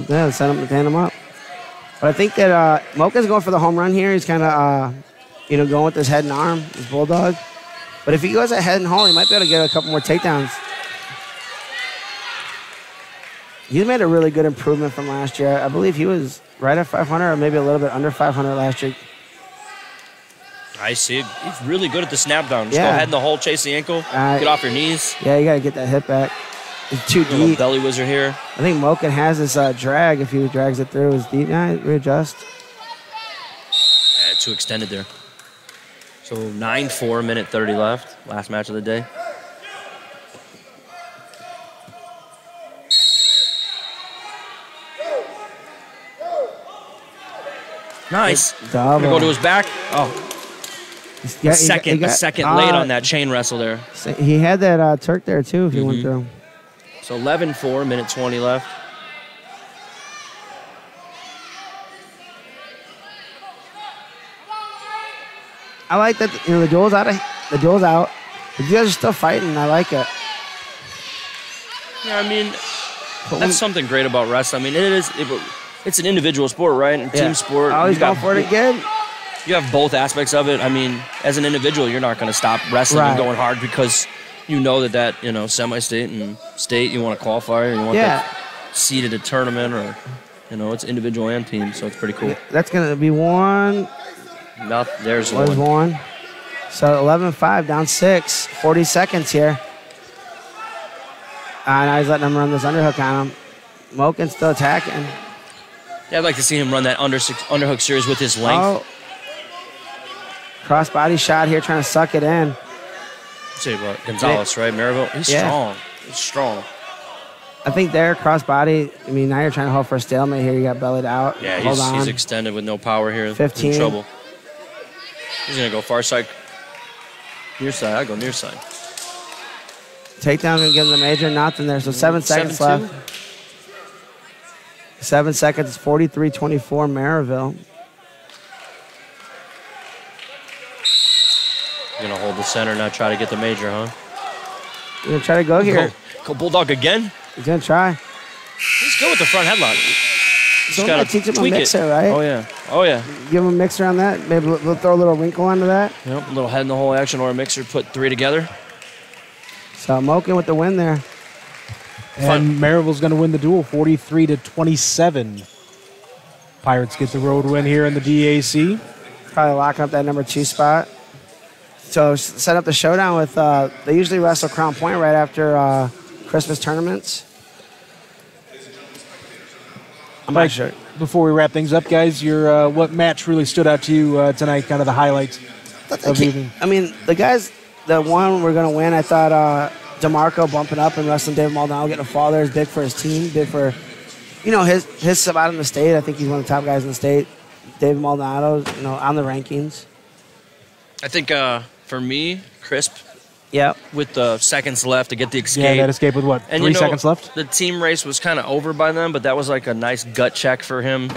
Speaker 2: Yeah, set him up. But I think that Moaken's going for the home run here. He's kind of, going with his head and arm, his bulldog. But if he goes ahead and hole, he might be able to get a couple more takedowns. He's made a really good improvement from last year. I believe he was right at 500 or maybe a little bit under 500 last year.
Speaker 3: I see. He's really good at the snap down. Just
Speaker 2: Yeah.
Speaker 3: go head in the hole, chase the ankle, get off your knees.
Speaker 2: Yeah, you got to get that hip back. It's too
Speaker 3: Little
Speaker 2: deep.
Speaker 3: belly whizzer here.
Speaker 2: I think Moaken has this drag. If he drags it through, it's deep. Yeah, readjust.
Speaker 3: Yeah, too extended there. So 9-4, minute 30 left. Last match of the day. Nice.
Speaker 2: Double.
Speaker 3: Gonna go to his back. Oh,
Speaker 2: Yeah,
Speaker 3: a second late on that chain wrestle there.
Speaker 2: He had that Turk there too. If he went through.
Speaker 3: So 11-4, minute 20 left.
Speaker 2: I like that. The duel's out. The duel's out. But you guys are still fighting. I like it.
Speaker 3: Yeah, I mean, that's something great about wrestling. I mean, it's an individual sport, right? And team sport.
Speaker 2: Oh, he's going for it again.
Speaker 3: You have both aspects of it. I mean, as an individual, you're not going to stop wrestling and going hard because you know that semi-state and state, you want to qualify, or you want that seed at a tournament, or it's individual and team, so it's pretty cool.
Speaker 2: That's going to be one.
Speaker 3: No, there's
Speaker 2: one. So 11-5, down 6. 40 seconds here. Now he's letting him run this underhook on him. Moaken's still attacking.
Speaker 3: Yeah, I'd like to see him run that underhook series with his length.
Speaker 2: Oh. Cross-body shot here, trying to suck it in.
Speaker 3: Say about Gonzalez, right? Maryville. He's strong. He's strong.
Speaker 2: I think there, cross-body. I mean, now you're trying to hold for a stalemate here. You got bellied out.
Speaker 3: Yeah,
Speaker 2: Hold on.
Speaker 3: he's extended with no power here.
Speaker 2: 15.
Speaker 3: He's in trouble. He's going to go far side. Near side. I go near side.
Speaker 2: Takedown going to give him the major. Nothing there. So 7 seconds
Speaker 3: 7-2.
Speaker 2: left. 7 seconds. 43-24 Maryville.
Speaker 3: You're going to hold the center, not try to get the major, huh?
Speaker 2: You're going to try to go here.
Speaker 3: Go Bulldog again?
Speaker 2: He's going to try.
Speaker 3: Let's go with the front headlock.
Speaker 2: So we're teach him a mixer, right?
Speaker 3: Oh, yeah.
Speaker 2: Give him a mixer on that. Maybe we'll throw a little wrinkle onto that.
Speaker 3: Yep, a little head in the hole action or a mixer, put 3 together.
Speaker 2: So Moaken with the win there.
Speaker 1: And Maryville's going to win the duel 43-27. Pirates get the road win here in the DAC.
Speaker 2: Probably locking up that number 2 spot. So set up the showdown with, they usually wrestle Crown Point right after Christmas tournaments. I'm not sure.
Speaker 1: Before we wrap things up, guys, your what match really stood out to you tonight, kind of the highlights of the evening?
Speaker 2: I mean, the guys, the one we're going to win, I thought DeMarco bumping up and wrestling David Maldonado, getting a fall there is big for his team, big for, his spot in the state. I think he's one of the top guys in the state. David Maldonado, on the rankings.
Speaker 3: I think for me, Crisp
Speaker 2: Yep.
Speaker 3: with the seconds left to get the escape.
Speaker 1: Yeah, that escape with what,
Speaker 3: And
Speaker 1: 3 seconds left?
Speaker 3: The team race was kind of over by then, but that was like a nice gut check for him.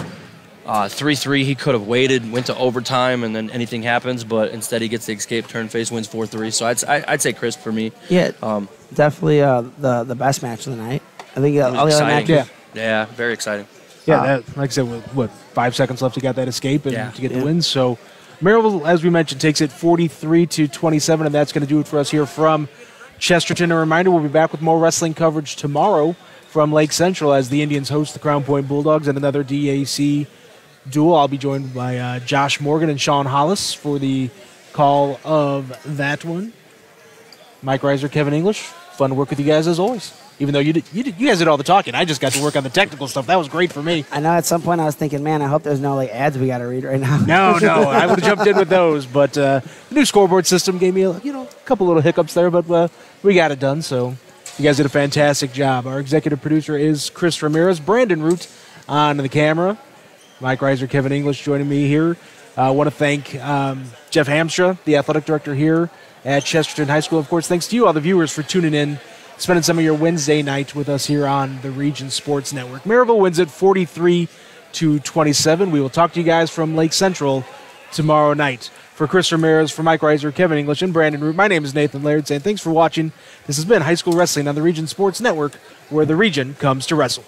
Speaker 3: 3-3, he could have waited, went to overtime, and then anything happens, but instead he gets the escape, turn face, wins 4-3. So I'd say Crisp for me.
Speaker 2: Yeah, definitely the best match of the night. I think all the other
Speaker 3: Exciting.
Speaker 2: matches.
Speaker 3: Yeah, very exciting.
Speaker 1: Yeah, that, like I said, with 5 seconds left to get that escape and to get the
Speaker 2: Yeah.
Speaker 1: win. So Maryville, as we mentioned, takes it 43-27, and that's going to do it for us here from Chesterton. A reminder, we'll be back with more wrestling coverage tomorrow from Lake Central as the Indians host the Crown Point Bulldogs and another DAC duel. I'll be joined by Josh Morgan and Sean Hollis for the call of that one. Mike Reiser, Kevin English, fun to work with you guys as always. Even though you guys did all the talking, I just got to work on the technical stuff. That was great for me.
Speaker 2: I know at some point I was thinking, man, I hope there's no ads we got to read right now.
Speaker 1: No, I would have jumped in with those, but the new scoreboard system gave me a couple little hiccups there, but we got it done. So you guys did a fantastic job. Our executive producer is Chris Ramirez, Brandon Root on the camera, Mike Reiser, Kevin English joining me here. I want to thank Jeff Hamstra, the athletic director here at Chesterton High School. Of course, thanks to you, all the viewers, for tuning in, spending some of your Wednesday night with us here on the Region Sports Network. Maryville wins it 43-27. We will talk to you guys from Lake Central tomorrow night. For Chris Ramirez, for Mike Reiser, Kevin English, and Brandon Root, my name is Nathan Laird, saying thanks for watching. This has been High School Wrestling on the Region Sports Network, where the region comes to wrestle.